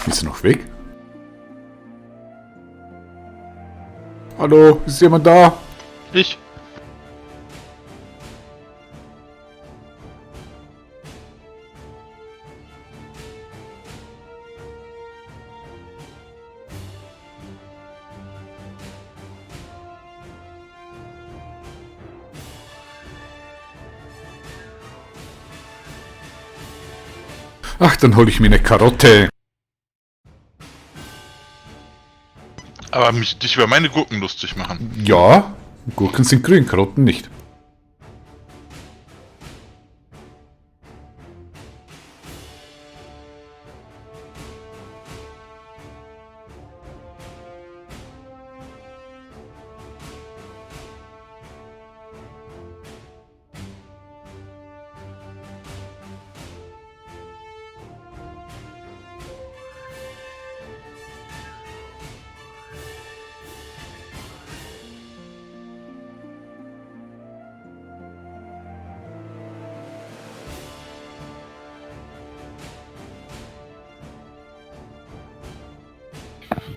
Ist er noch weg? Hallo, ist jemand da? Ich. Ach, dann hole ich mir eine Karotte. Aber dich über meine Gurken lustig machen. Ja, Gurken sind grün, Karotten nicht.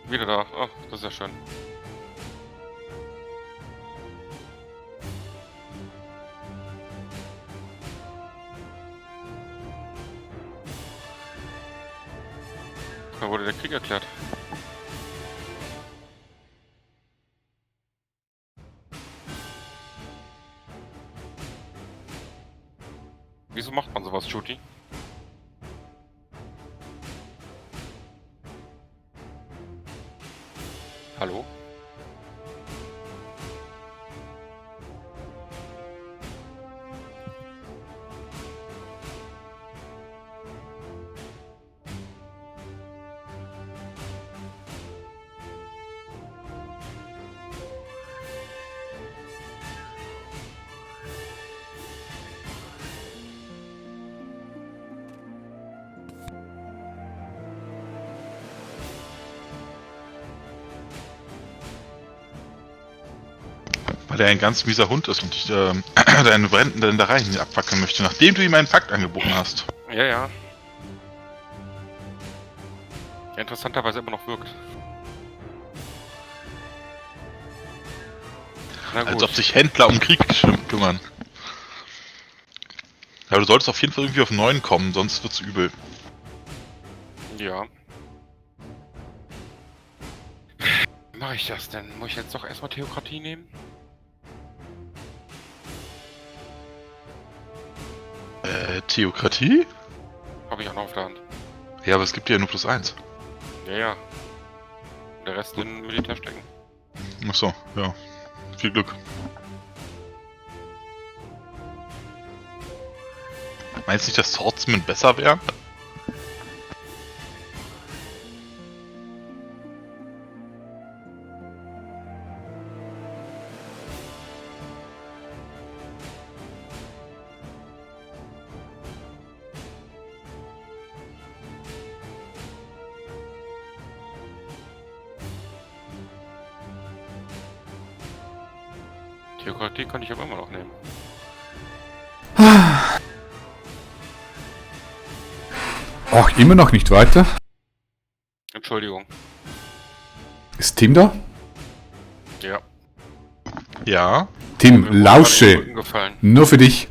Wieder da. Oh, das ist ja schön. Da wurde der Krieg erklärt. Wieso macht man sowas, Shooty? Hallo? Weil er ein ganz mieser Hund ist und dich deine brennenden Ländereien abfackeln möchte, nachdem du ihm einen Pakt angeboten hast. Ja, ja. Der interessanterweise immer noch wirkt. Na Als gut. ob sich Händler um Krieg kümmern. Ja, du solltest auf jeden Fall irgendwie auf 9 kommen, sonst wird's übel. Ja. Wie mache ich das denn? Muss ich jetzt doch erstmal Theokratie nehmen? Theokratie? Habe ich auch noch auf der Hand. Ja, aber es gibt ja nur +1. Ja, ja. Und der Rest in Militär stecken. Achso, ja. Viel Glück. Meinst du nicht, dass Swordsmen besser wären? Theokratie kann ich aber immer noch nehmen. Ach, immer noch nicht weiter? Entschuldigung. Ist Tim da? Ja. Ja. Tim, Mir wurde gerade in den lausche. Rücken gefallen. Nur für dich.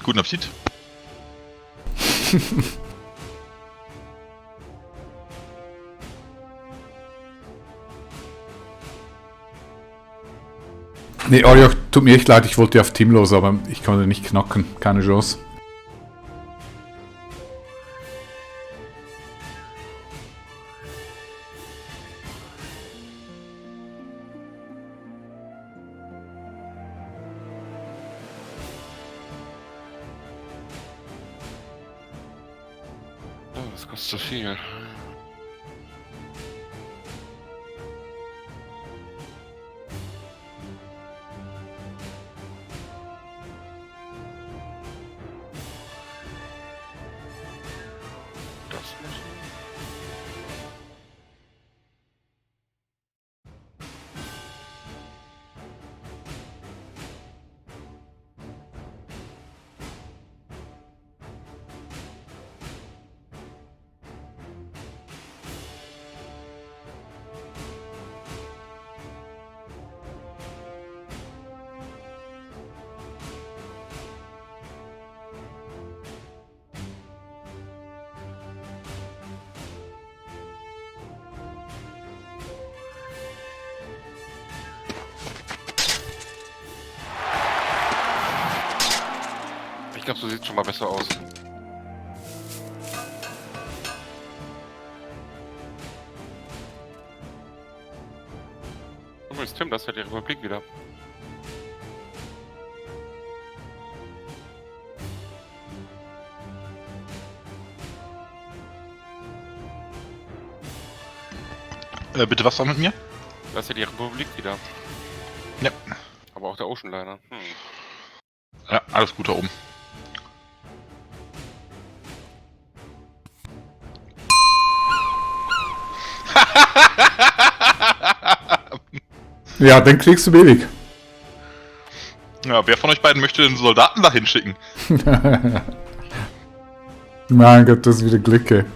Guten Appetit. Nee, Arjo, tut mir echt leid, ich wollte auf Tim los, aber ich konnte nicht knacken. Keine Chance. Oh, das kostet zu viel. Das müssen. glaube, so sieht schon mal besser aus. Übrigens, Tim, das ist ja die Republik wieder. Bitte was war mit mir? Das ist ja die Republik wieder. Ja. Aber auch der Ocean Liner. Ja, alles gut da oben. Ja, den kriegst du billig. Ja, wer von euch beiden möchte den Soldaten dahin schicken? Mein Gott, das ist wieder Glicke.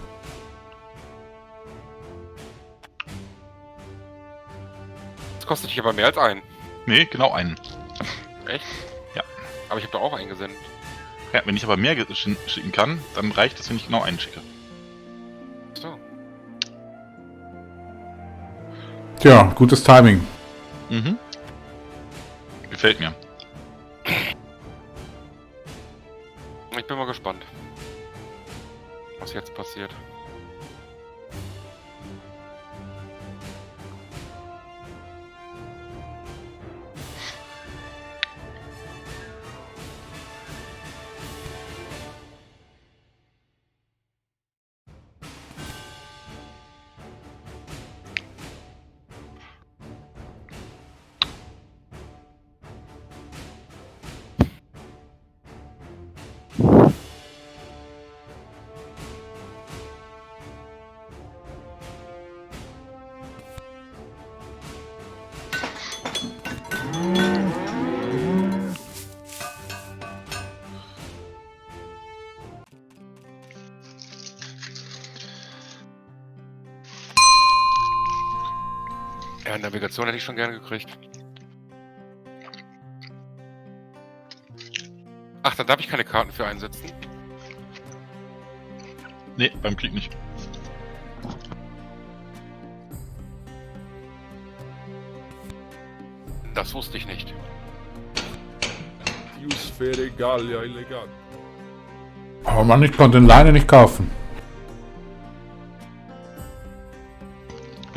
Das kostet dich aber mehr als einen. Nee, genau einen. Echt? Ja. Aber ich habe da auch eingesendet. Ja, wenn ich aber mehr schicken kann, dann reicht es, wenn ich genau einen schicke. So. Tja, gutes Timing. Mhm. Gefällt mir. Ich bin mal gespannt, was jetzt passiert. Ja, Navigation hätte ich schon gerne gekriegt. Ach, da darf ich keine Karten für einsetzen. Nee, beim Krieg nicht. Das wusste ich nicht. Biosphäre Gallia illegal. Oh Mann, ich konnte den Liner nicht kaufen.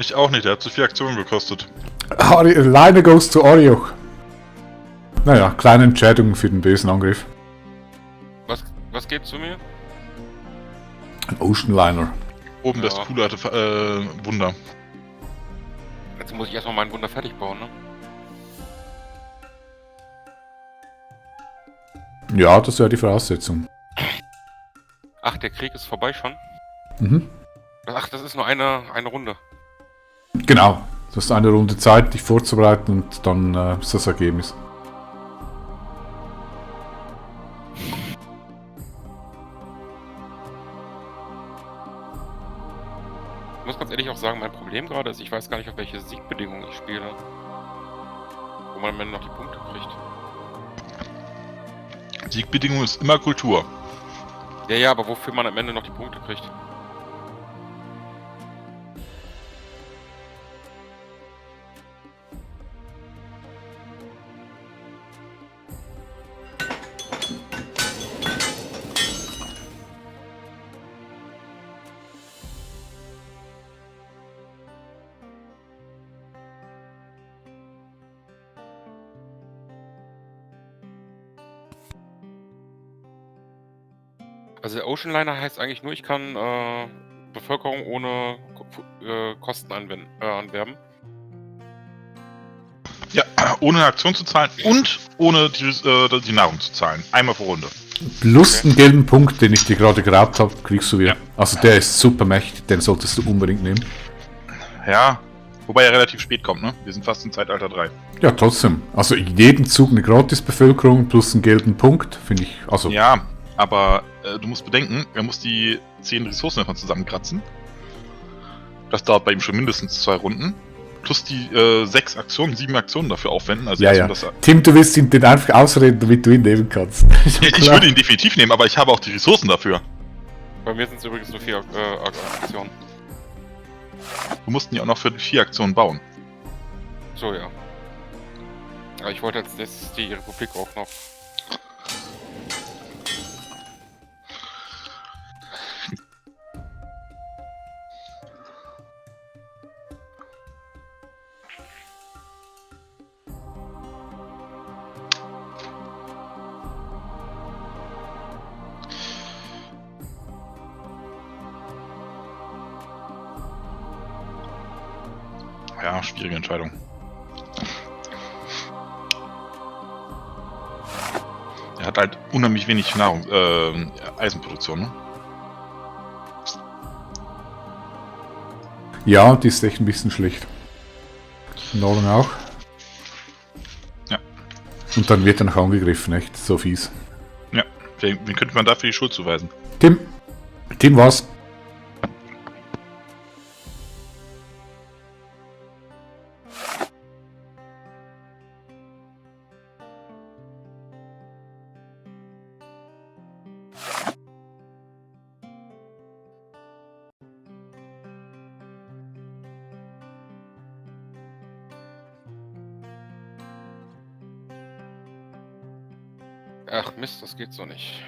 Ich auch nicht, der hat zu viel Aktionen gekostet. Liner goes to Orioch. Naja, kleine Entscheidung für den bösen Angriff. Was geht zu mir? Ein Ocean Liner. Oben das Ja. coole alte Wunder. Jetzt muss ich erstmal meinen Wunder fertig bauen, ne? Ja, das wäre die Voraussetzung. Ach, der Krieg ist vorbei schon? Mhm. Ach, das ist nur eine Runde. Genau. Du hast eine Runde Zeit, dich vorzubereiten und dann ist das Ergebnis. Ich muss ganz ehrlich auch sagen, mein Problem gerade ist, ich weiß gar nicht, auf welche Siegbedingungen ich spiele. Wo man am Ende noch die Punkte kriegt. Siegbedingung ist immer Kultur. Ja, aber wofür man am Ende noch die Punkte kriegt. Also der Ocean Liner heißt eigentlich nur, ich kann Bevölkerung ohne Kosten anwerben. Ja, ohne eine Aktion zu zahlen und ohne die Nahrung zu zahlen. Einmal pro Runde. Plus einen gelben Punkt, den ich dir gerade geraubt habe, kriegst du wieder. Ja. Also der ist super mächtig, den solltest du unbedingt nehmen. Ja, wobei er relativ spät kommt, ne? Wir sind fast im Zeitalter 3. Ja, trotzdem. Also in jedem Zug eine Gratisbevölkerung plus einen gelben Punkt, finde ich. Also Ja, aber du musst bedenken, er muss die 10 Ressourcen davon zusammenkratzen. Das dauert bei ihm schon mindestens 2 Runden. Plus die 7 Aktionen dafür aufwenden. Also ja, jetzt, ja. um das, Tim, du willst ihn den einfach ausreden, damit du ihn nehmen kannst. ich würde ihn definitiv nehmen, aber ich habe auch die Ressourcen dafür. Bei mir sind es übrigens nur 4 Aktionen. Du musst ihn ja auch noch für 4 Aktionen bauen. So, ja. Aber ich wollte als nächstes die Republik auch noch. Ja, schwierige Entscheidung. Er hat halt unheimlich wenig Eisenproduktion, ne? Ja, die ist echt ein bisschen schlecht. Norden auch. Ja. Und dann wird er noch angegriffen, echt so fies. Ja. Wen könnte man dafür die Schuld zuweisen? Tim war's. Ach Mist, das geht so nicht.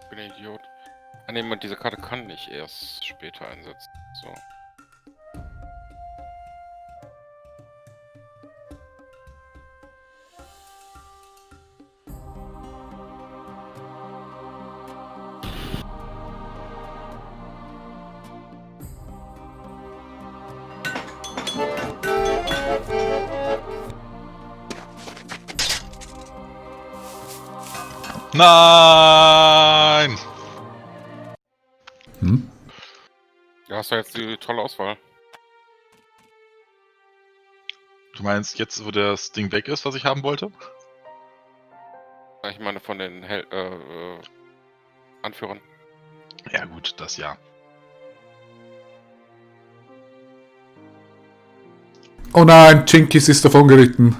Ich bin ein Idiot. Annehmen, diese Karte kann ich erst später einsetzen. So. Nein! Hm? Du hast ja jetzt die tolle Auswahl. Du meinst jetzt, wo das Ding weg ist, was ich haben wollte? Ich meine von den Anführern. Ja gut, das ja. Oh nein, Chinkis ist davon geritten.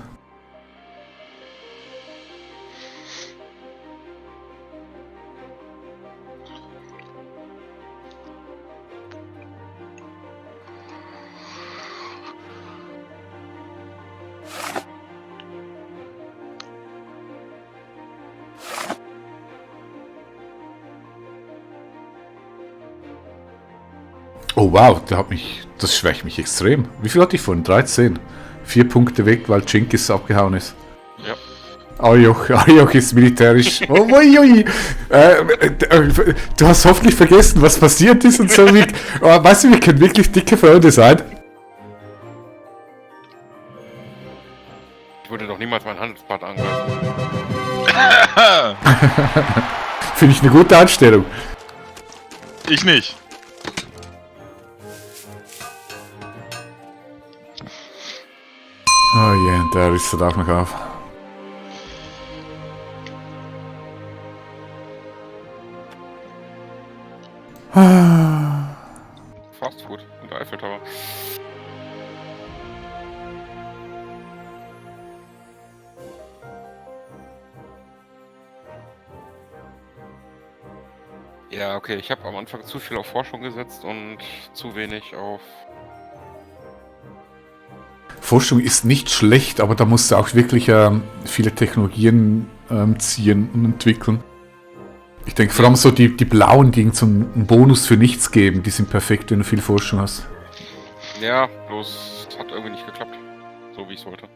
Oh wow, das schwächt mich extrem. Wie viel hatte ich vorhin? 13. 4 Punkte weg, weil Chinkis abgehauen ist. Ja. Arioch ist militärisch. Oh, ui, ui. Du hast hoffentlich vergessen, was passiert ist und so. Weißt du, wir können wirklich dicke Freunde sein. Ich würde doch niemals meinen Handelspartner angreifen. Finde ich eine gute Einstellung. Ich nicht. Oh je, yeah, der ist auch noch auf. Fast Food und der Eiffeltower. Ja, okay, ich habe am Anfang zu viel auf Forschung gesetzt und zu wenig auf... Forschung ist nicht schlecht, aber da musst du auch wirklich viele Technologien ziehen und entwickeln. Ich denke vor allem so die blauen, die so einen Bonus für nichts geben, die sind perfekt, wenn du viel Forschung hast. Ja, bloß es hat irgendwie nicht geklappt. So wie ich es wollte.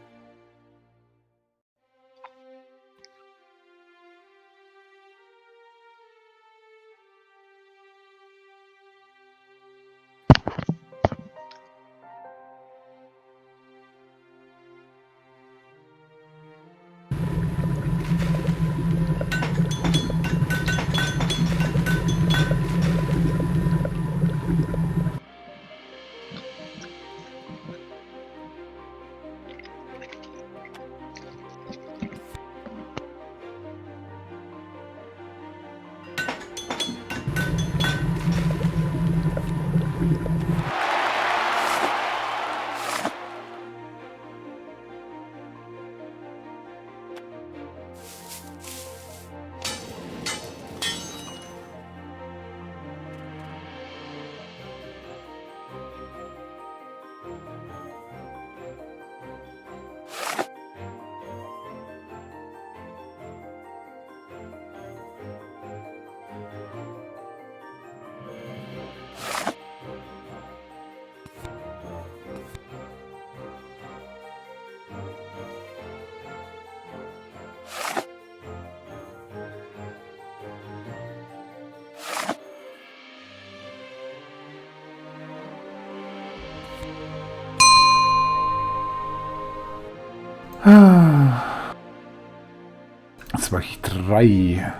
Jetzt mache ich 3.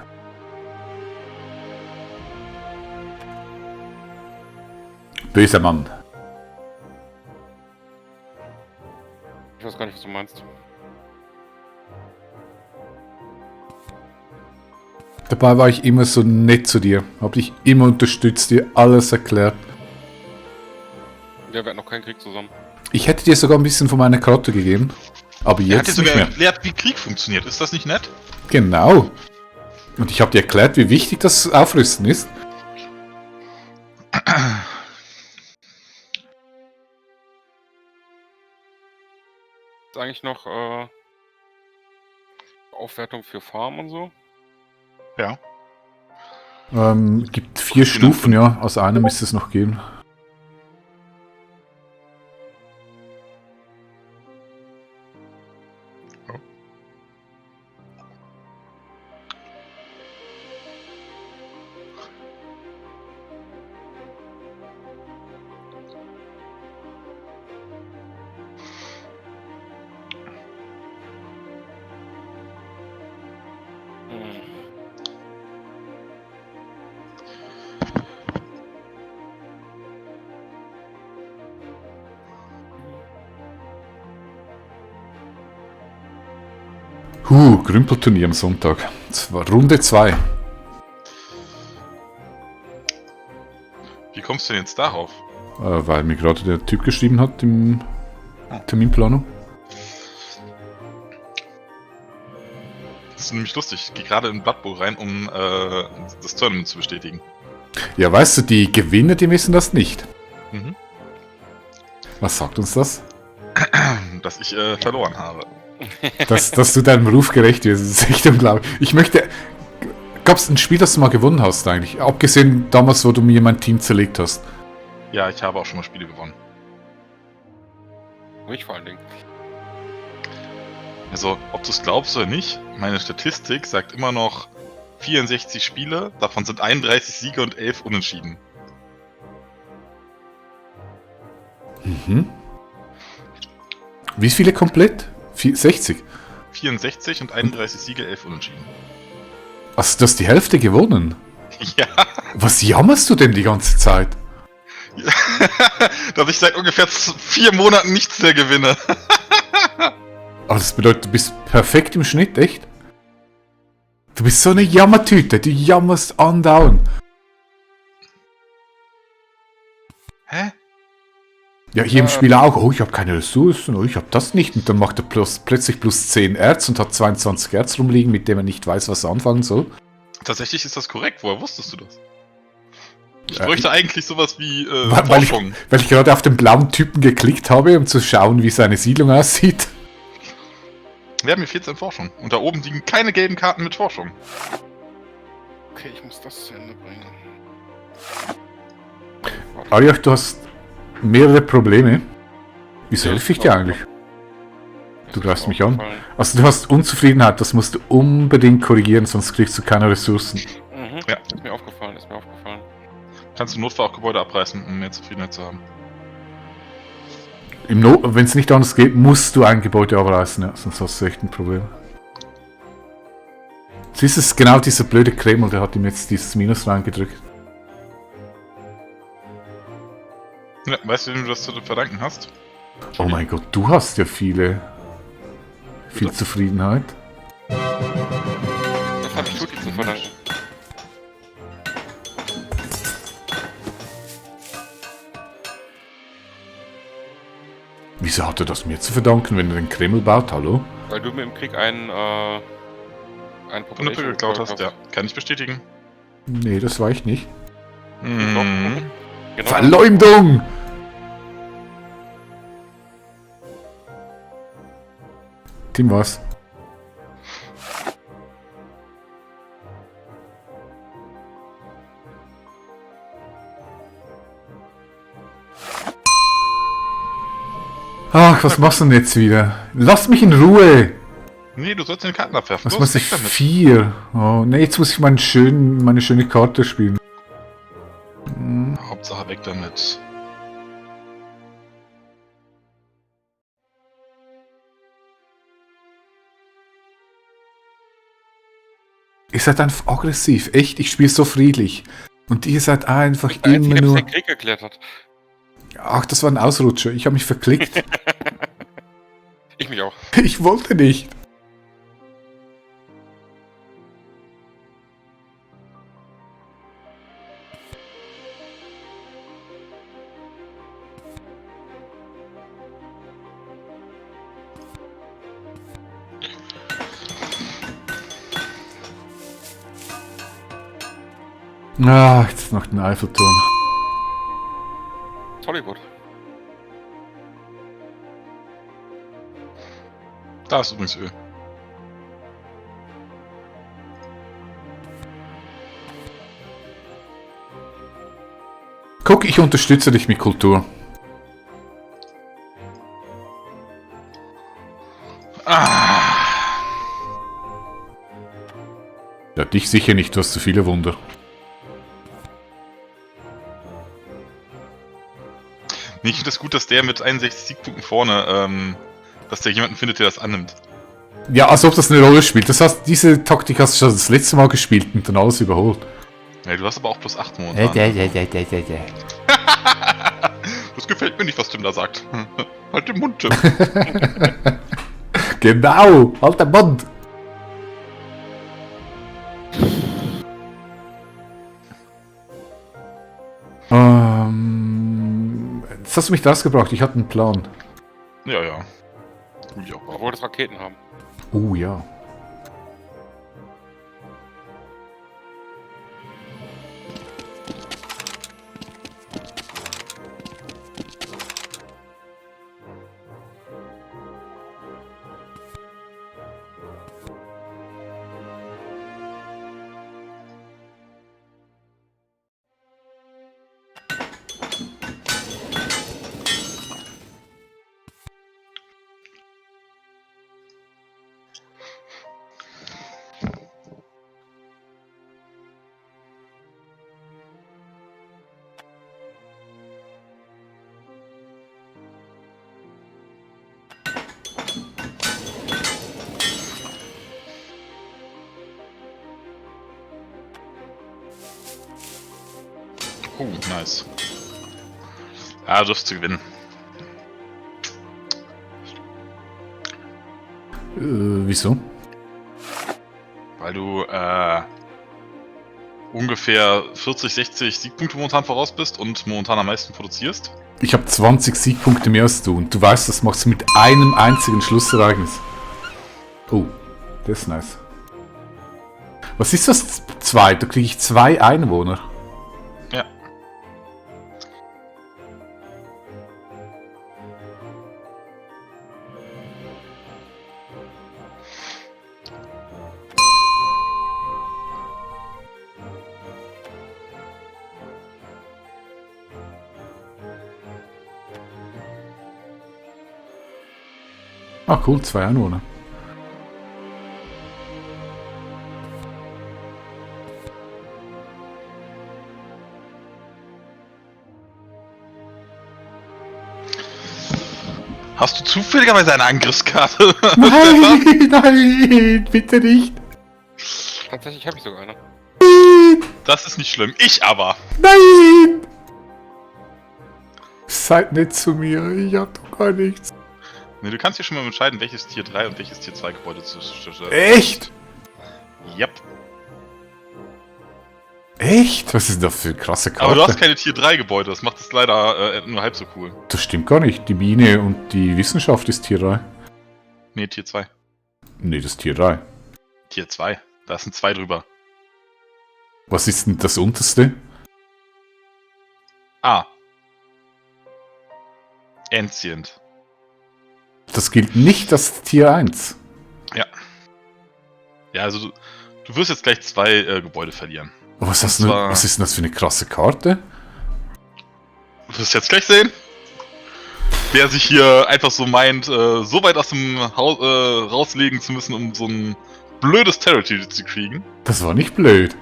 Böser Mann. Ich weiß gar nicht, was du meinst. Dabei war ich immer so nett zu dir. Hab dich immer unterstützt, dir alles erklärt. Ja, wir hatten noch keinen Krieg zusammen. Ich hätte dir sogar ein bisschen von meiner Karotte gegeben. Aber Er hat dir jetzt nicht sogar mehr. erklärt, wie Krieg funktioniert. Ist das nicht nett? Genau. Und ich habe dir erklärt, wie wichtig das Aufrüsten ist. Ist eigentlich noch Aufwertung für Farm und so? Ja. Gibt 4 Stufen, ja. Aus einer müsste es noch gehen. Hm. Grümpelturnier am Sonntag. Runde 2. Wie kommst du denn jetzt darauf? Weil mir gerade der Typ geschrieben hat im Terminplanung. Das ist nämlich lustig. Ich gehe gerade in Blood Bowl rein, um das Tournament zu bestätigen. Ja, weißt du, die Gewinner, die wissen das nicht. Mhm. Was sagt uns das? Dass ich verloren habe. Dass du deinem Ruf gerecht wirst, das ist echt unglaublich. Ich möchte... Gab es ein Spiel, das du mal gewonnen hast eigentlich? Abgesehen damals, wo du mir mein Team zerlegt hast. Ja, ich habe auch schon mal Spiele gewonnen. Ich vor allen Dingen. Also, ob du es glaubst oder nicht, meine Statistik sagt immer noch 64 Spiele, davon sind 31 Siege und 11 Unentschieden. Mhm. Wie viele komplett? 60? 64 und 31 Siege, 11 Unentschieden. Also, du hast die Hälfte gewonnen. Ja, Was jammerst du denn die ganze Zeit? dass ich seit ungefähr 4 Monaten nichts mehr gewinne. Aber das bedeutet, du bist perfekt im Schnitt, echt? Du bist so eine Jammertüte, du jammerst andauernd. Hä? Ja, hier im Spiel auch. Oh, ich habe keine Ressourcen, oh, ich habe das nicht. Und dann macht er plötzlich plus 10 Erz und hat 22 Erz rumliegen, mit dem er nicht weiß, was er anfangen soll. Tatsächlich ist das korrekt. Woher wusstest du das? Ich Ja, bräuchte eigentlich sowas wie weil Forschung. ich gerade auf den blauen Typen geklickt habe, um zu schauen, wie seine Siedlung aussieht. Wir haben hier 14 Forschung. Und da oben liegen keine gelben Karten mit Forschung. Okay, ich muss das zu Ende bringen. Ariach, du hast mehrere Probleme. Wieso helfe ich dir eigentlich? Du greifst mich an. Also du hast Unzufriedenheit, das musst du unbedingt korrigieren, sonst kriegst du keine Ressourcen. Mhm. Ja. Ist mir aufgefallen, ist mir aufgefallen. Kannst du im Notfall auch Gebäude abreißen, um mehr Zufriedenheit zu haben. Wenn es nicht anders geht, musst du ein Gebäude abreißen, ja, sonst hast du echt ein Problem. Siehst du, es ist genau dieser blöde Kreml, der hat ihm jetzt dieses Minus reingedrückt. Ja, weißt du, wem du das zu verdanken hast? Oh mein Gott, du hast ja viel Bitte? Zufriedenheit. Das habe ich Tutti zu verdanken. Wieso hat er das mir zu verdanken, wenn er den Kreml baut, hallo? Weil du mir im Krieg einen Knuppe geklaut hast, ja. Kann ich bestätigen. Nee, das war ich nicht. Mhm. Genau. Verleumdung! Tim, was? Ach, was machst du denn jetzt wieder? Lass mich in Ruhe! Nee, du sollst den Karten abwerfen. Was Los, muss ich? weg damit. 4. Oh, ne, jetzt muss ich meine schöne Karte spielen. Hauptsache weg damit. Ihr seid einfach aggressiv. Echt, ich spiele so friedlich. Und ihr seid einfach Der Einzige, immer der nur... den Krieg erklärt hat. Ach, das war ein Ausrutscher. Ich habe mich verklickt. Ich mich auch. Ich wollte nicht. Ah, jetzt noch den Eiffelturm. Hollywood. Da ist übrigens Öl. Guck, ich unterstütze dich mit Kultur. Ja, dich sicher nicht, du hast zu viele Wunder. Nee, ich finde das gut, dass der mit 61 Siegpunkten vorne, dass der jemanden findet, der das annimmt. Ja, als ob das eine Rolle spielt. Das heißt, diese Taktik hast du schon das letzte Mal gespielt und dann alles überholt. Ja, du hast aber auch plus 8 momentan. Das gefällt mir nicht, was Tim da sagt. Halt den Mund, Tim. Genau, halt den Mund. Jetzt hast du mich das gebracht, ich hatte einen Plan. Ja, ja. Ich auch. Obwohl das Raketen haben. Oh ja. Oh, nice. Ja, du darfst gewinnen. Wieso? Weil du ungefähr 40, 60 Siegpunkte momentan voraus bist und momentan am meisten produzierst. Ich habe 20 Siegpunkte mehr als du und du weißt, das machst du mit einem einzigen Schlussereignis. Oh, das ist nice. Was ist das 2? Da kriege ich 2 Einwohner. Ja. Ah cool, 2 Einwohner. Hast du zufälligerweise eine Angriffskarte? Nein, nein, bitte nicht. Tatsächlich habe ich sogar eine. Das ist nicht schlimm. Ich aber. Nein! Seid nett zu mir, ich hab doch gar nichts. Ne, du kannst hier schon mal entscheiden, welches Tier 3 und welches Tier 2 Gebäude zu zerstören. Echt? Yep. Echt? Was ist denn das für eine krasse Karte? Aber du hast keine Tier 3 Gebäude, das macht es leider nur halb so cool. Das stimmt gar nicht. Die Biene und die Wissenschaft ist Tier 3. Ne, Tier 2. Nee, das ist Tier 3. Tier 2. Da sind 2 drüber. Was ist denn das unterste? Ah. Ancient. Das gilt nicht als Tier 1. Ja. Ja, also du wirst jetzt gleich 2 Gebäude verlieren. Was, Das war- was ist denn das für eine krasse Karte? Du wirst jetzt gleich sehen. Wer sich hier einfach so meint, so weit aus dem Haus rauslegen zu müssen, um so ein blödes Territory zu kriegen. Das war nicht blöd.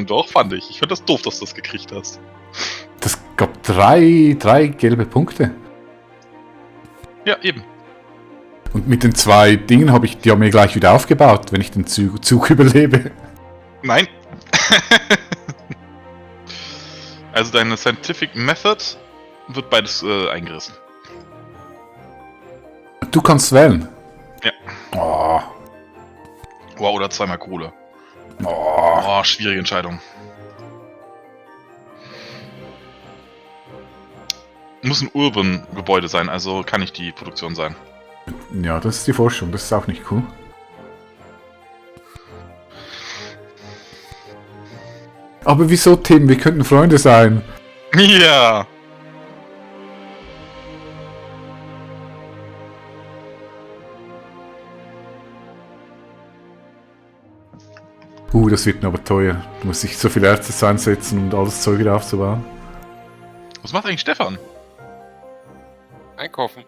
Doch, fand ich. Ich fand das doof, dass du das gekriegt hast. Das gab drei gelbe Punkte. Ja, eben. Und mit den 2 Dingen habe ich die haben mir gleich wieder aufgebaut, wenn ich den Zug überlebe. Nein. Also deine Scientific Method wird beides eingerissen. Du kannst wählen. Ja. Oh. Wow, oder zweimal Kohle. Oh. Oh, schwierige Entscheidung. Muss ein Urban-Gebäude sein, also kann nicht die Produktion sein. Ja, das ist die Forschung, das ist auch nicht cool. Aber wieso, Tim? Wir könnten Freunde sein. Ja. Das wird mir aber teuer. Du musst sich so viele Ärzte einsetzen, um alles Zeug wieder aufzubauen. Was macht eigentlich Stefan? Einkaufen.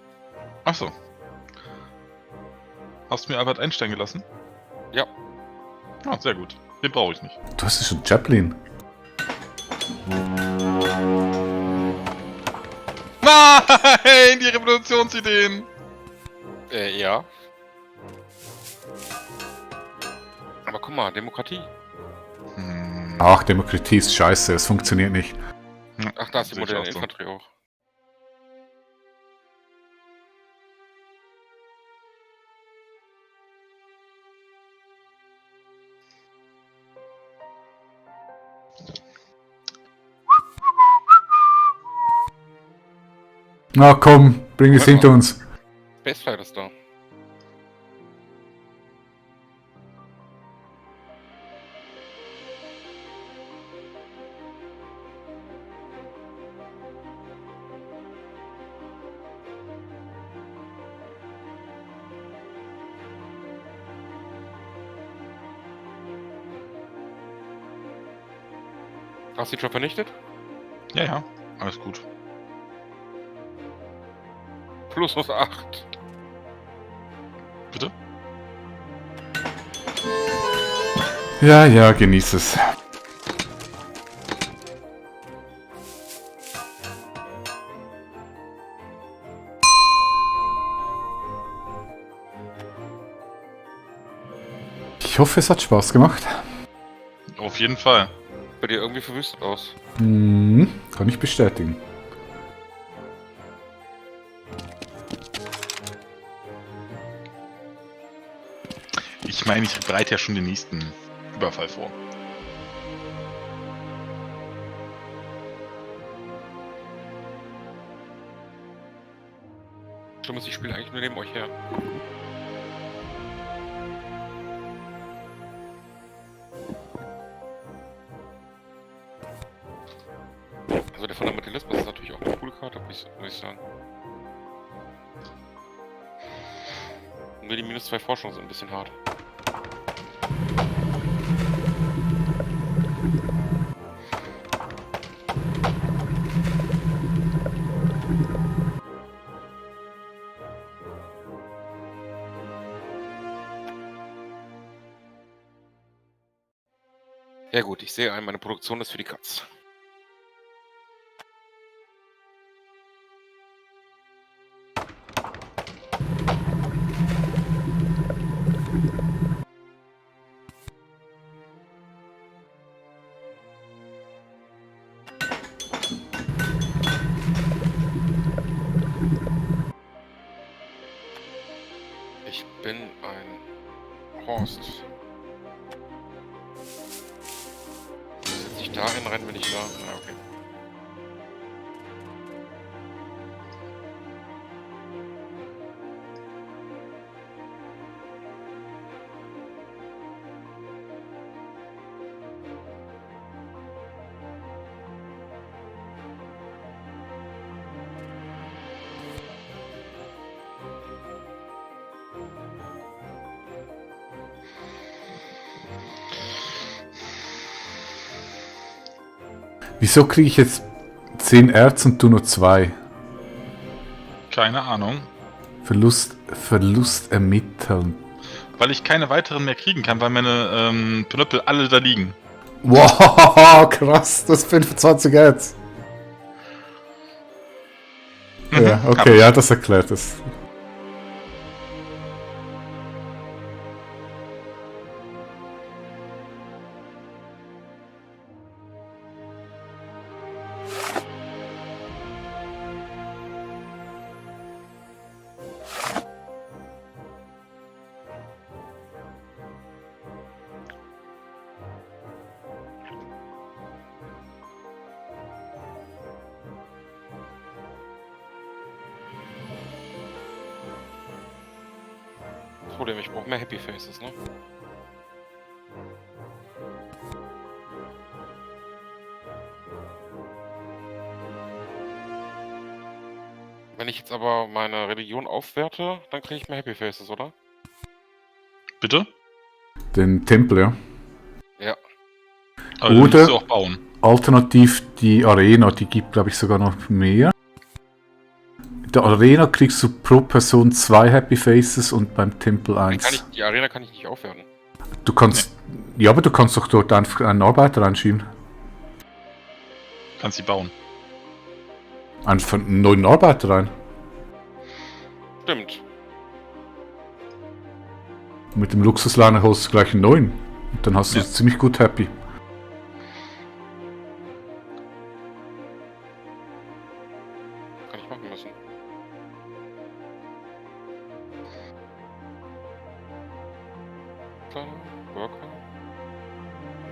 Achso. Hast du mir Albert Einstein gelassen? Ja. Ah, sehr gut. Den brauche ich nicht. Du hast ja schon Chaplin. Nein, die Revolutionsideen! Ja. Aber guck mal, Demokratie. Ach, Demokratie ist scheiße, es funktioniert nicht. Ach, da ist die Sehe ich moderne auch so. Infanterie auch. Na komm, bring es hinter uns. Spaceflight ist da. Hast du ihn schon vernichtet? Ja, ja. Alles gut. Plus 8. Bitte? Ja, ja, genieß es. Ich hoffe, es hat Spaß gemacht. Auf jeden Fall. Bei dir irgendwie verwüstet aus. Kann ich bestätigen. Ich meine, ich bereite ja schon den nächsten Überfall vor. Schlimm ist, ich spiele eigentlich nur neben euch her. Also der Fundamentalismus ist natürlich auch eine coole Karte, muss ich sagen. Nur die -2 Forschung sind ein bisschen hart. Ja gut, ich sehe ein, meine Produktion ist für die Katz. Ich bin ein Horst. Setze ich da einen rein, wenn ich da... Ah, okay. Wieso kriege ich jetzt 10 Erz und du nur 2? Keine Ahnung. Verlust ermitteln. Weil ich keine weiteren mehr kriegen kann, weil meine Pinöppel alle da liegen. Wow, krass, das ist 25 Erz. Ja, hab okay, ich. ja, das erklärt es. Das Problem, ich brauche mehr Happy Faces, ne? Wenn ich jetzt aber meine Religion aufwerte, dann kriege ich mehr Happy Faces, oder? Bitte? Den Tempel, ja. Ja. Aber den Oder- musst du auch bauen. Alternativ die Arena, die gibt, glaube ich, sogar noch mehr. In der Arena kriegst du pro Person 2 Happy Faces und beim Tempel Dann 1. die Arena kann ich nicht aufwerten. Du kannst. Ja, aber du kannst doch dort einfach einen Arbeiter reinschieben. Kannst sie bauen. Einfach einen neuen Arbeiter rein. Stimmt. Und mit dem Luxusliner holst du gleich einen neuen. Und dann hast du Ja. ziemlich gut Happy. Kann ich machen müssen. Kleiner Worker.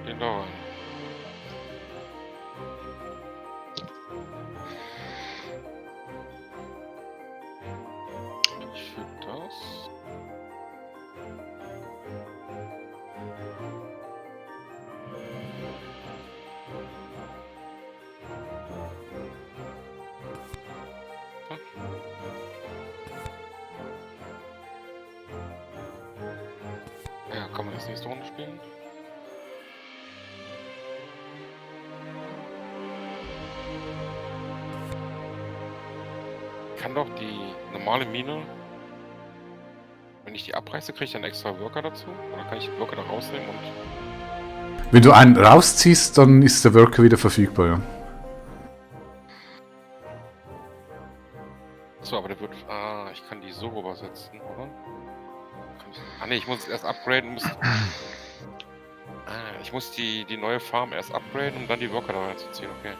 Den da rein. Ich für das. Ja, kann man das nächste Runde spielen? Kann doch die normale Mine, wenn ich die abreiße, kriege ich dann extra Worker dazu? Oder kann ich die Worker da rausnehmen und... Wenn du einen rausziehst, dann ist der Worker wieder verfügbar, ja. Achso, aber der wird... Ah, ich kann die so rübersetzen, oder? Ne, ich muss es erst upgraden, ich muss die neue Farm erst upgraden, um dann die Worker da reinzuziehen, okay.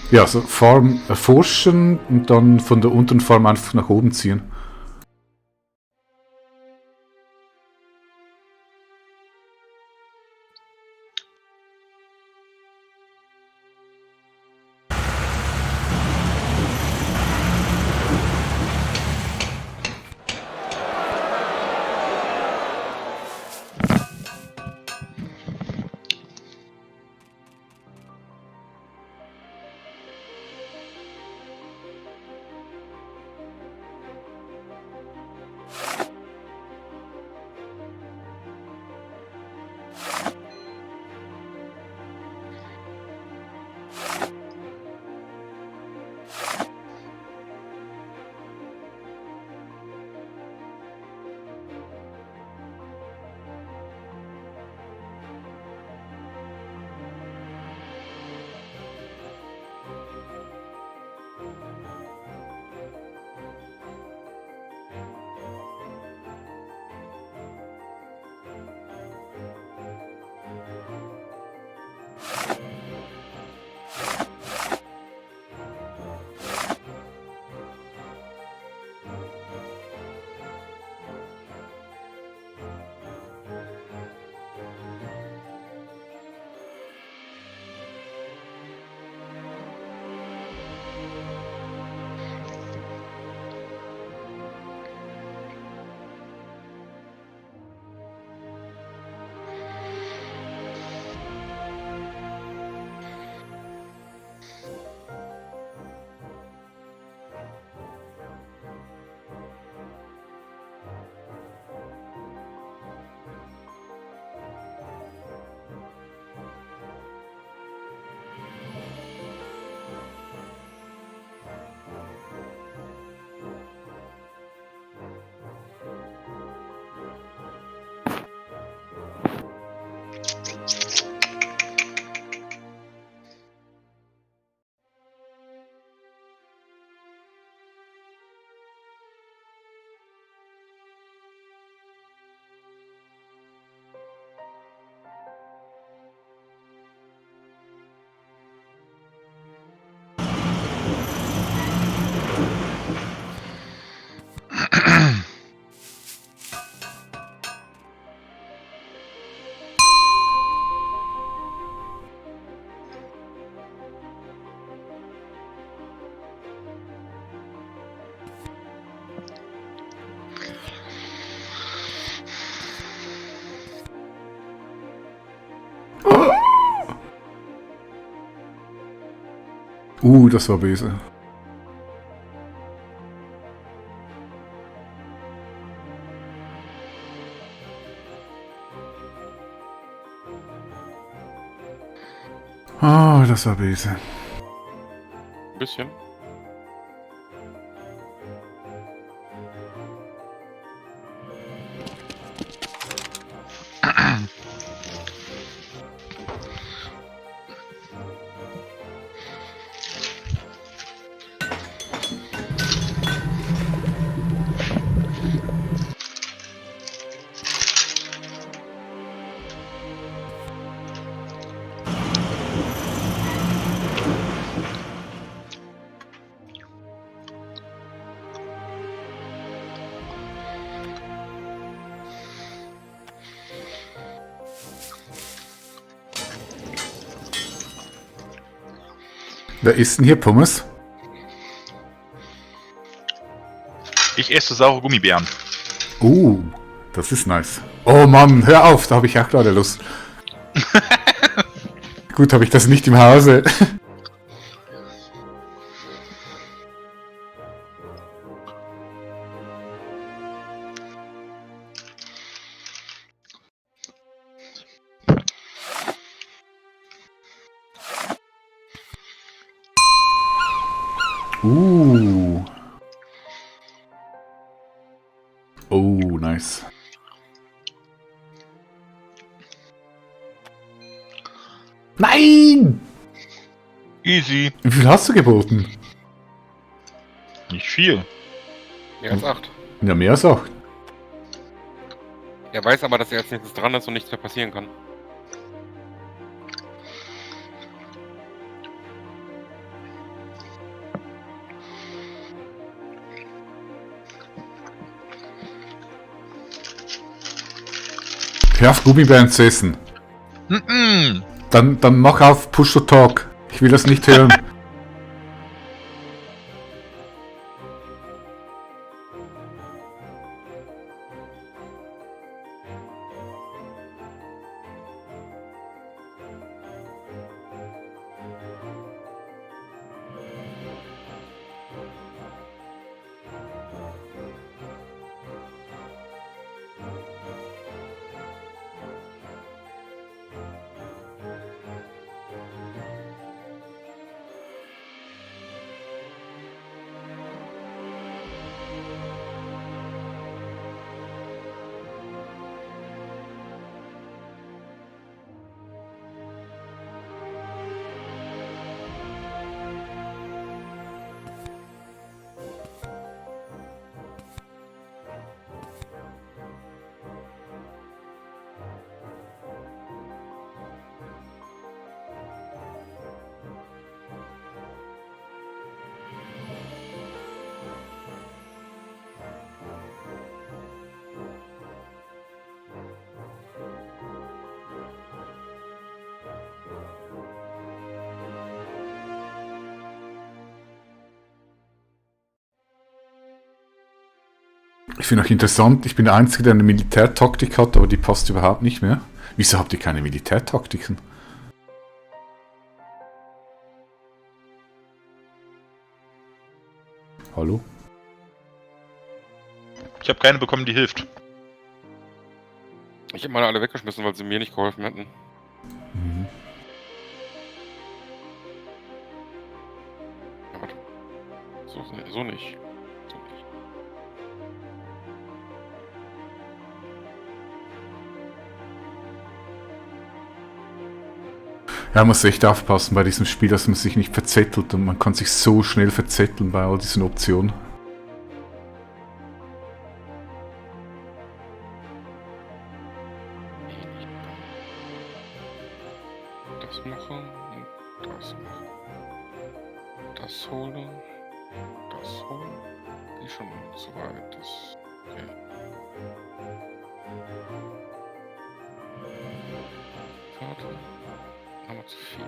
Ja, also Farm erforschen und dann von der unteren Farm einfach nach oben ziehen. Das war böse. Oh, das war böse. Ein bisschen. Wer isst denn hier Pommes? Ich esse saure Gummibären. Das ist nice. Oh Mann, hör auf, da habe ich auch gerade Lust. Gut, habe ich das nicht im Hause. Oh, nice. Nein! Easy. Wie viel hast du geboten? Nicht viel. Mehr als 8. Ja, mehr als 8. Er weiß aber, dass er als nächstes dran ist und nichts mehr passieren kann. Hör auf, Gummibären zu essen. Dann mach auf Push to Talk. Ich will das nicht hören. Ich finde auch interessant, ich bin der Einzige, der eine Militärtaktik hat, aber die passt überhaupt nicht mehr. Wieso habt ihr keine Militärtaktiken? Hallo? Ich habe keine bekommen, die hilft. Ich habe meine alle weggeschmissen, weil sie mir nicht geholfen hätten. Mhm. Ja, warte. So nicht. Ja, man muss echt aufpassen bei diesem Spiel, dass man sich nicht verzettelt und man kann sich so schnell verzetteln bei all diesen Optionen. Das machen und das machen. Das holen. Das holen. Die schon so weit. Das. Okay. Warte. Aber zu viel.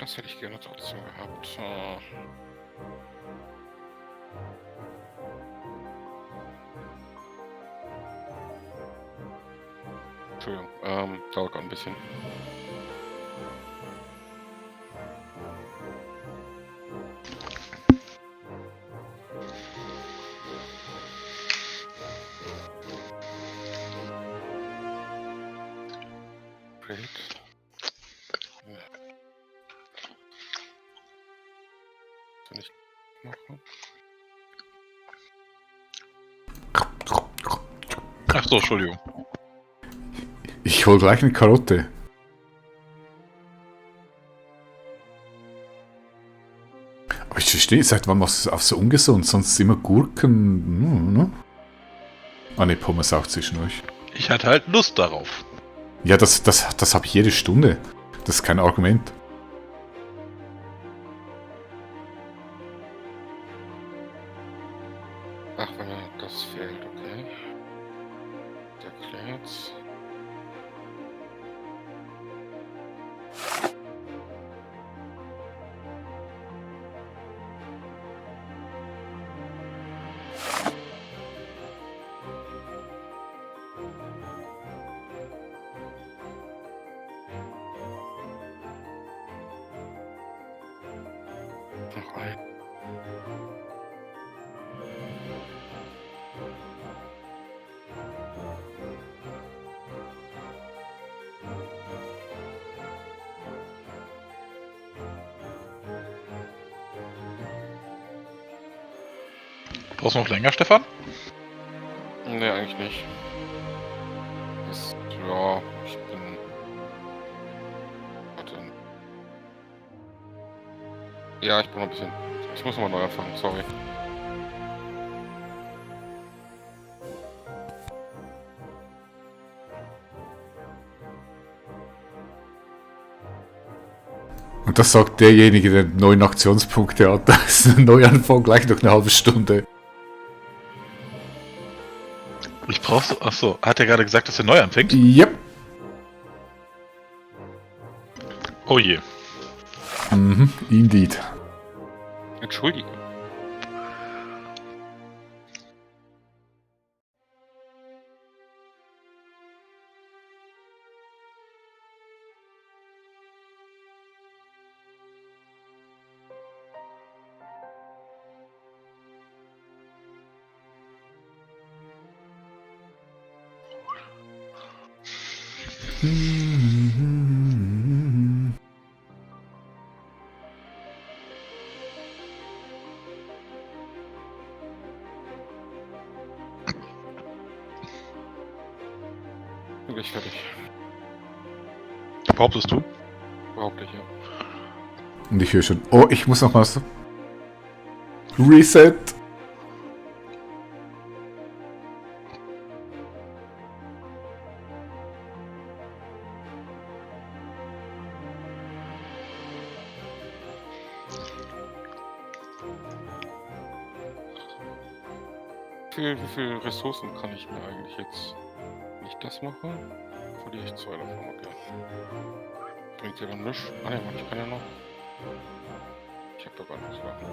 das hätte ich gerne trotzdem gehabt. Entschuldigung, dauert gerade ein bisschen. Great. Ja. Soll ich machen? Ach so, Entschuldigung. Ich hol gleich eine Karotte. Aber ich verstehe, seit wann machst du es auch so ungesund? Sonst immer Gurken, ne? Ah ne, Pommes auch zwischen euch. Ich hatte halt Lust darauf. Ja, das habe ich jede Stunde. Das ist kein Argument. Ach, wenn mir das fehlt, okay. Der klingt's. Noch ein. Brauchst du noch länger, Stefan? Nee, eigentlich nicht. Ja, ich bin. Warte. Ja, ich bin noch ein bisschen. Ich muss nochmal neu anfangen, sorry. Und das sagt derjenige, der 9 Aktionspunkte hat. Da ist ein Neuanfang gleich noch eine halbe Stunde. Ich brauch so. Achso, hat er gerade gesagt, dass er neu anfängt? Yep. Oh je. Mhm, indeed. Entschuldige. Bin gleich fertig. Behauptest du? Überhaupt nicht, ja. Und ich höre schon, oh, ich muss noch was. Reset. Wie viel Ressourcen kann ich mir eigentlich jetzt nicht das machen? Verliere ich 2 davon, okay. Bringt ja dann nichts. Ah ne, ich kann ja noch. Ich hab doch gar nichts machen.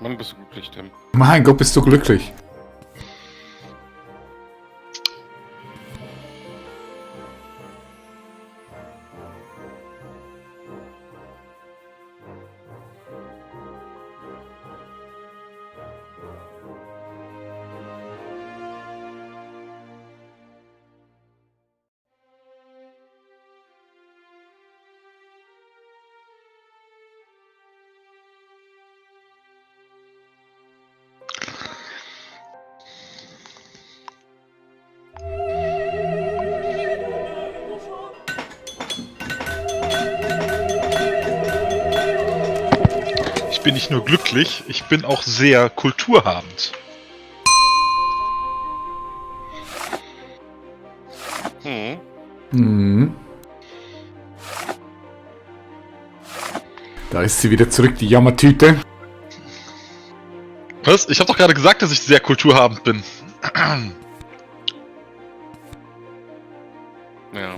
Mann, bist du glücklich, Tim. Mein Gott, bist du glücklich. bin nicht nur glücklich, ich bin auch sehr kulturhabend. Hm. Mhm. Da ist sie wieder zurück, die Jammertüte. Was? Ich habe doch gerade gesagt, dass ich sehr kulturhabend bin. Ja.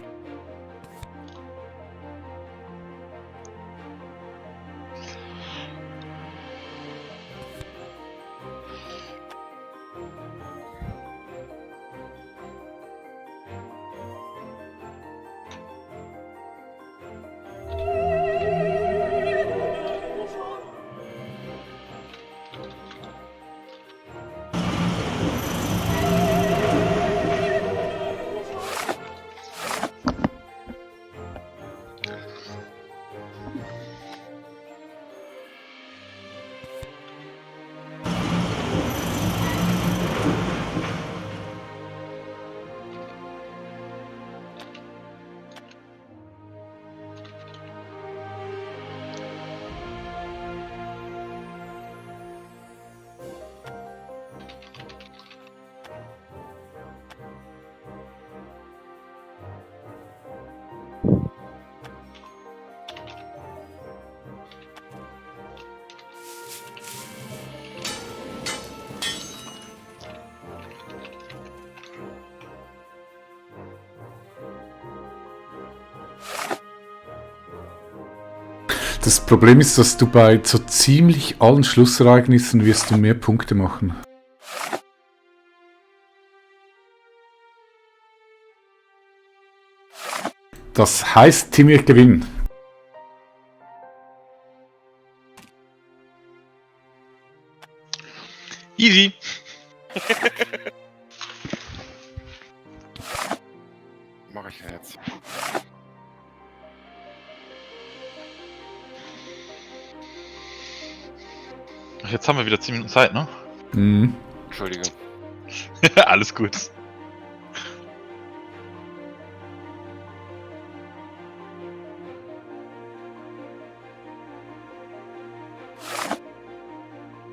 Das Problem ist, dass du bei so ziemlich allen Schlussereignissen wirst du mehr Punkte machen. Das heißt, Team wird gewinnen. Easy. Mache ich ja jetzt. Ach, jetzt haben wir wieder 10 Minuten Zeit, ne? Mhm. Entschuldige. Alles gut.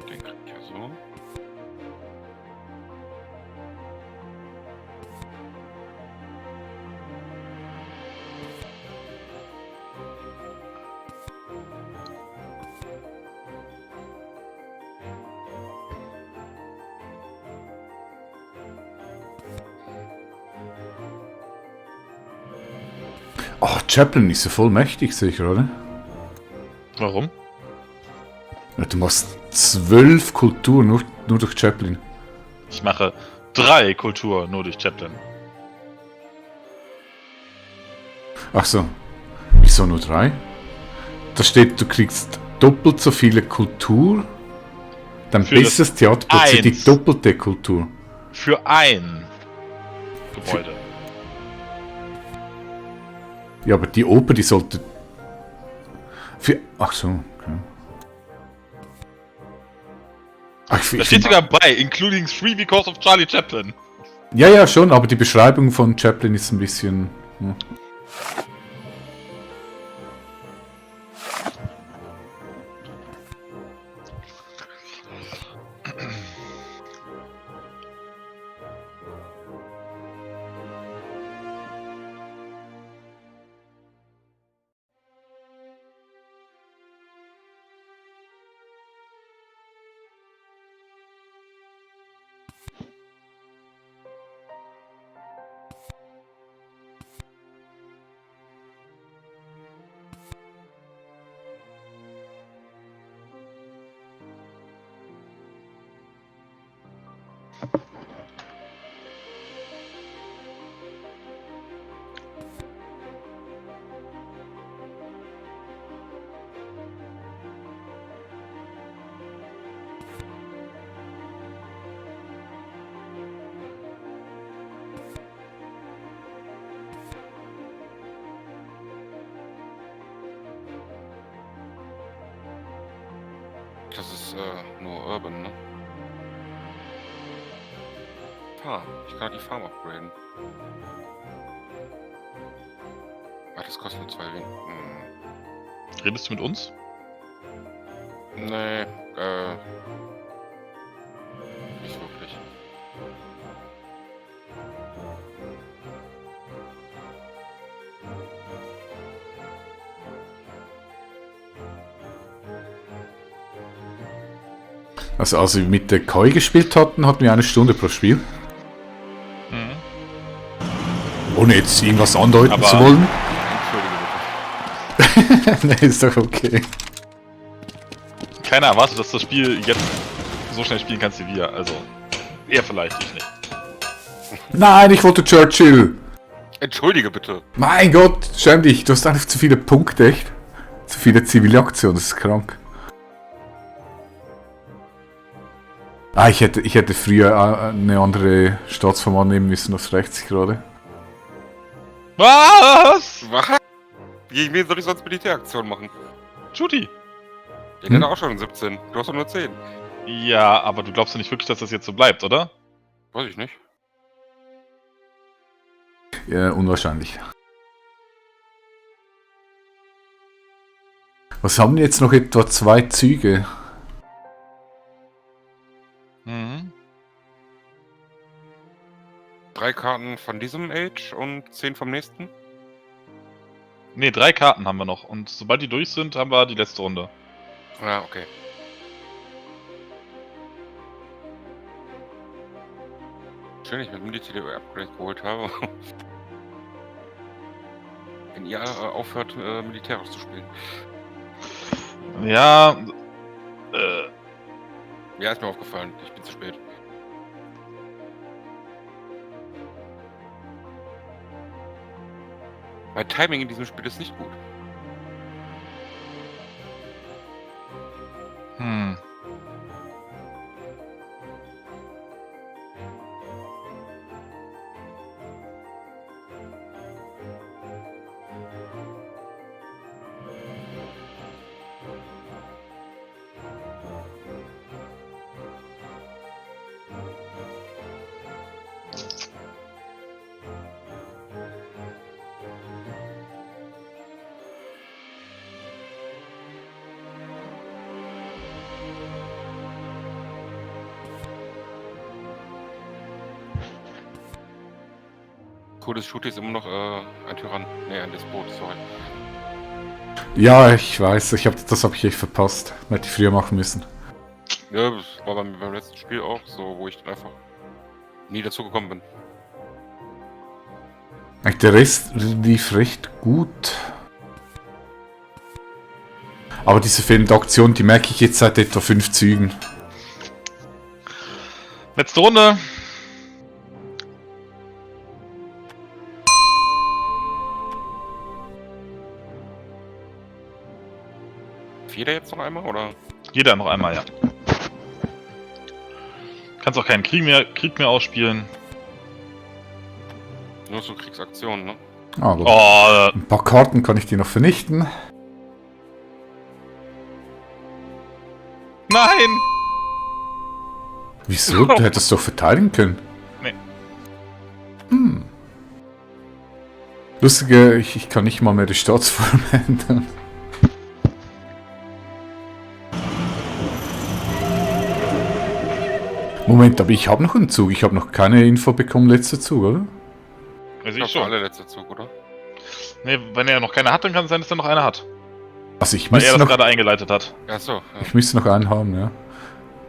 Den krieg ich ja so. Ach, Chaplin ist ja voll mächtig, sicher, oder? Warum? Ja, du machst 12 Kulturen nur durch Chaplin. Ich mache 3 Kultur nur durch Chaplin. Ach so. Wieso nur 3? Da steht, du kriegst doppelt so viele Kultur. Dein Für das bestes Theaterplatz die eins. doppelte Kultur. Für ein Gebäude. Ja, aber die Oper, die sollte... Ach so, okay. Ach, Da steht sogar bei, including 3 because of Charlie Chaplin. ja, ja, schon, aber die Beschreibung von Chaplin ist ein bisschen... Ja. Das ist nur Urban, ne? Farm. Ich kann die Farm upgraden. Ah, das kostet nur 2 Win. Redest du mit uns? Nee, nicht wirklich. Also als wir mit der Koi gespielt hatten, hatten wir 1 Stunde pro Spiel. Mhm. Ohne jetzt irgendwas andeuten Aber- zu wollen. Entschuldige bitte. Nee, ist doch okay. Keiner erwartet, dass du das Spiel jetzt so schnell spielen kannst wie wir. Also, er vielleicht, ich nicht. Nein, ich wollte Churchill. Entschuldige bitte. Mein Gott, schäm dich. Du hast einfach zu viele Punkte, echt. Zu viele zivile Aktionen, das ist krank. Ah, ich hätte früher eine andere Staatsform annehmen müssen als rechts gerade. Was? Was? Wie soll ich sonst Militäraktion machen? Judy. Ich hätte auch schon 17. Du hast doch nur 10. Ja, aber du glaubst ja nicht wirklich, dass das jetzt so bleibt, oder? Weiß ich nicht. Ja, unwahrscheinlich. Was haben wir jetzt noch? Etwa 2 Züge. Mhm. 3 Karten von diesem Age und 10 vom nächsten? Ne, 3 Karten haben wir noch. Und sobald die durch sind, haben wir die letzte Runde. Ah, okay. Schön, dass ich mit Military Upgrade geholt habe. Wenn ihr aufhört, militärisch zu spielen. Ja, Ja, ist mir aufgefallen. Ich bin zu spät. Mein Timing in diesem Spiel ist nicht gut. hm. Cooles Shoot ist immer noch ein Tyrann. Nee, ein Despot, sorry. Ja, ich weiß, das habe ich echt verpasst. Hätte ich früher machen müssen. Ja, das war beim letzten Spiel auch so, wo ich dann einfach nie dazu gekommen bin. Eigentlich der Rest lief recht gut. Aber diese fehlende Aktion, die merke ich jetzt seit etwa 5 Zügen. Letzte Runde. Jeder jetzt noch einmal, oder? Jeder noch einmal, ja. Kannst auch keinen Krieg mehr ausspielen. Nur so Kriegsaktionen, ne? Aber Oh, ein paar Karten kann ich die noch vernichten. nein! Wieso? Du hättest doch verteidigen können. Nee. Hm. Lustige, ich kann nicht mal mehr die Staatsform ändern. Moment, aber ich habe noch einen Zug. Ich habe noch keine Info bekommen, letzter Zug, oder? Also Ich ich glaube, schon. alle letzter Zug, oder? Nee, wenn er noch keine hat, dann kann es sein, dass er noch eine hat. Also ich Weil er müsste das noch, gerade eingeleitet hat. Achso, ja. ich müsste noch einen haben, ja.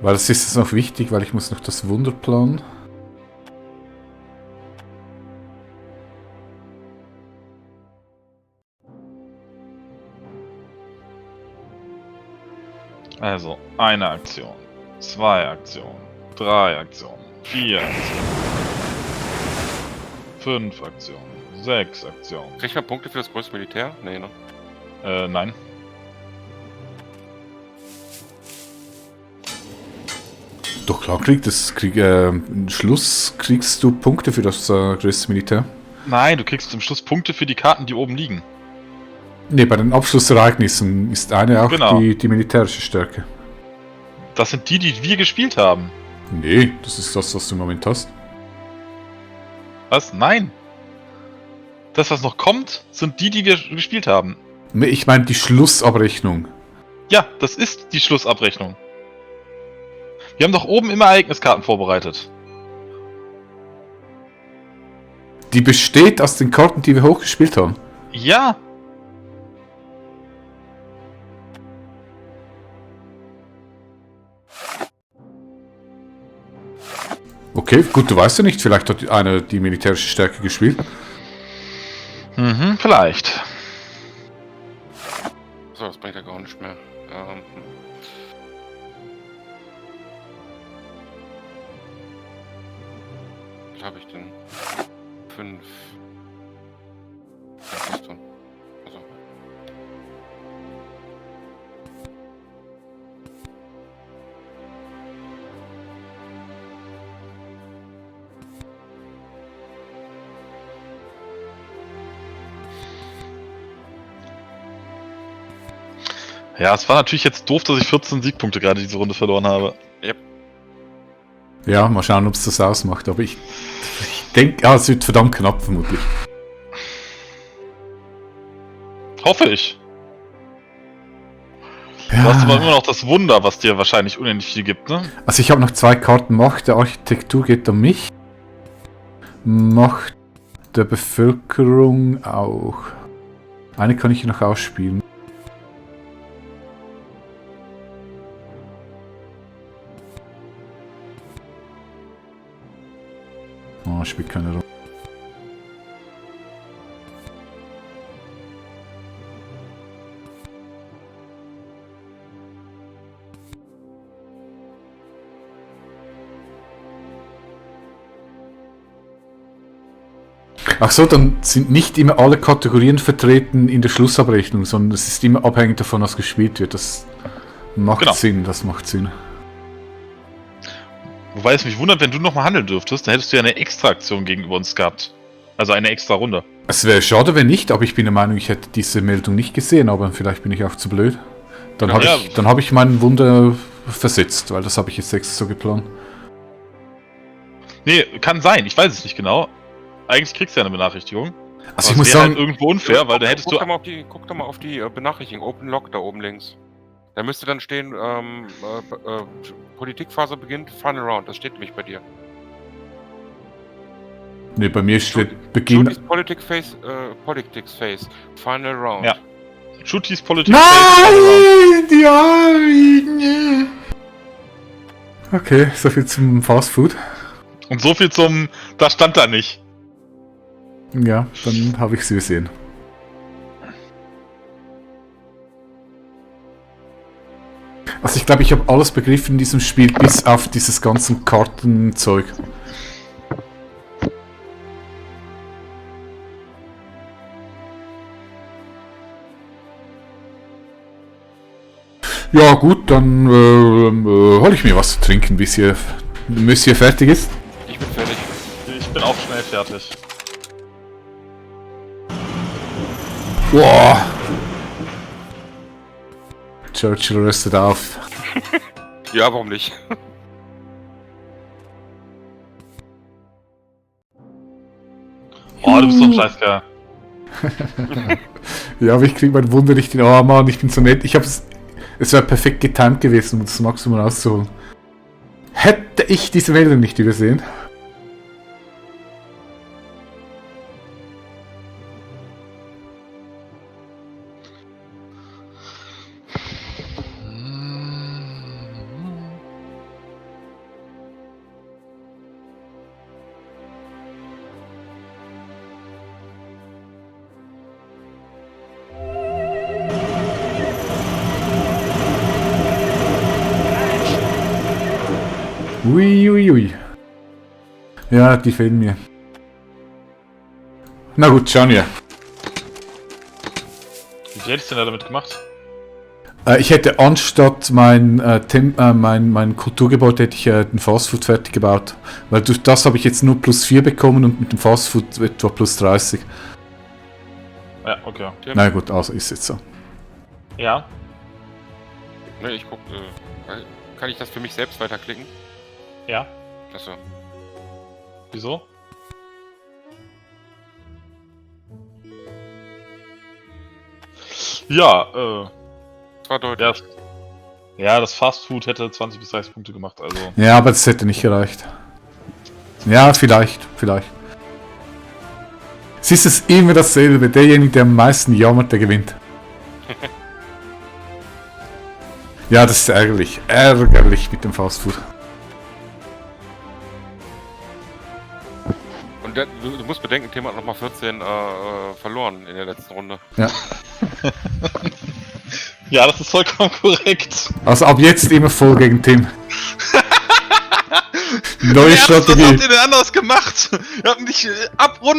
Weil das ist jetzt noch wichtig, weil ich muss noch das Wunder planen. Also, eine Aktion, 2 Aktionen, 3 Aktionen, 4 Aktionen, 5 Aktionen, 6 Aktionen. Kriegt man Punkte für das größte Militär? Nee, ne? Nein. Doch klar, im Schluss kriegst du Punkte für das größte Militär. Nein, du kriegst zum Schluss Punkte für die Karten, die oben liegen. Ne, bei den Abschlussereignissen ist eine auch Genau. die militärische Stärke. Das sind die wir gespielt haben. Nee, das ist das, was du im Moment hast. Was? Nein. Das, was noch kommt, sind die wir gespielt haben. Nee, ich meine die Schlussabrechnung. Ja, das ist die Schlussabrechnung. Wir haben doch oben immer Ereigniskarten vorbereitet. Die besteht aus den Karten, die wir hochgespielt haben. Ja. Okay, gut, du weißt ja nicht, vielleicht hat einer die militärische Stärke gespielt. Mhm, vielleicht. So, das bringt ja gar nicht mehr. Was habe ich denn? 5. Was ist denn? Also. Ja, es war natürlich jetzt doof, dass ich 14 Siegpunkte gerade diese Runde verloren habe. Ja, mal schauen, ob es das ausmacht. Aber ich denke, es wird verdammt knapp vermutlich. Hoffe ich. Ja. Du hast aber immer noch das Wunder, was dir wahrscheinlich unendlich viel gibt, ne? Also ich habe noch 2 Karten. Macht der Architektur geht um mich. Macht der Bevölkerung auch. Eine kann ich noch ausspielen. Oh, spielt keine Rolle. Ach so, dann sind nicht immer alle Kategorien vertreten in der Schlussabrechnung, sondern es ist immer abhängig davon, was gespielt wird. Das macht Genau. Sinn, das macht Sinn. Wobei es mich wundert, wenn du nochmal handeln dürftest, dann hättest du ja eine extra Aktion gegenüber uns gehabt. Also eine extra Runde. Es wäre schade, wenn nicht, aber ich bin der Meinung, ich hätte diese Meldung nicht gesehen, aber vielleicht bin ich auch zu blöd. Dann Ja, habe ja. hab ich meinen Wunder versetzt, weil das habe ich jetzt extra so geplant. Nee, kann sein, ich weiß es nicht genau. Eigentlich kriegst du ja eine Benachrichtigung. Also Aber ich muss es wäre sagen, halt irgendwo unfair, weil da hättest du... Guck doch mal auf die Benachrichtigung, Open Log da oben links. Da müsste dann stehen, Politikphase beginnt, Final Round. Das steht nämlich bei dir. nee, bei mir steht Beginn... Judy's Politics Phase, Final Round. Ja. Shooties Politik... Ja! Okay, soviel zum Fast Food. Und so viel zum... Da stand da nicht. Ja, dann habe ich sie gesehen. Also ich glaube, ich habe alles begriffen in diesem Spiel, bis auf dieses ganze Kartenzeug. Ja gut, dann hole ich mir was zu trinken, bis hier Monsieur fertig ist. Ich bin fertig. Ich bin auch schnell fertig. Boah! Churchill rüstet auf. Ja, warum nicht? Oh, du bist so ein Scheißkerl. Ja, aber ich krieg mein Wunder nicht hin. Oh Mann, ich bin so nett. Es wäre perfekt getimed gewesen, um das Maximum rauszuholen. Hätte ich diese Meldung nicht übersehen. Ui. Ja, die fehlen mir. Na gut, schauen wir. Wie viel hättest du denn damit gemacht? Ich hätte anstatt mein Kulturgebäude hätte ich den Fastfood fertig gebaut. Weil durch das habe ich jetzt nur +4 bekommen und mit dem Fastfood etwa +30. Ja, okay. Na gut, also ist jetzt so. Ja. Ne, ich guck, kann ich das für mich selbst weiterklicken? Ja. Achso. Wieso? Ja, Das war deutlich. Ja, das Fast Food hätte 20 bis 30 Punkte gemacht, also. Ja, aber das hätte nicht gereicht. Ja, vielleicht. Es ist es immer dasselbe. Derjenige, der am meisten jammert, der gewinnt. Ja, das ist ärgerlich. Ärgerlich mit dem Fast Food. Und du musst bedenken, Tim hat nochmal 14 verloren in der letzten Runde. Ja. Ja, das ist vollkommen korrekt. Also ab jetzt immer voll gegen Tim. Neue Was Strategie. habt ihr denn anders gemacht? Ihr habt nicht ab Runde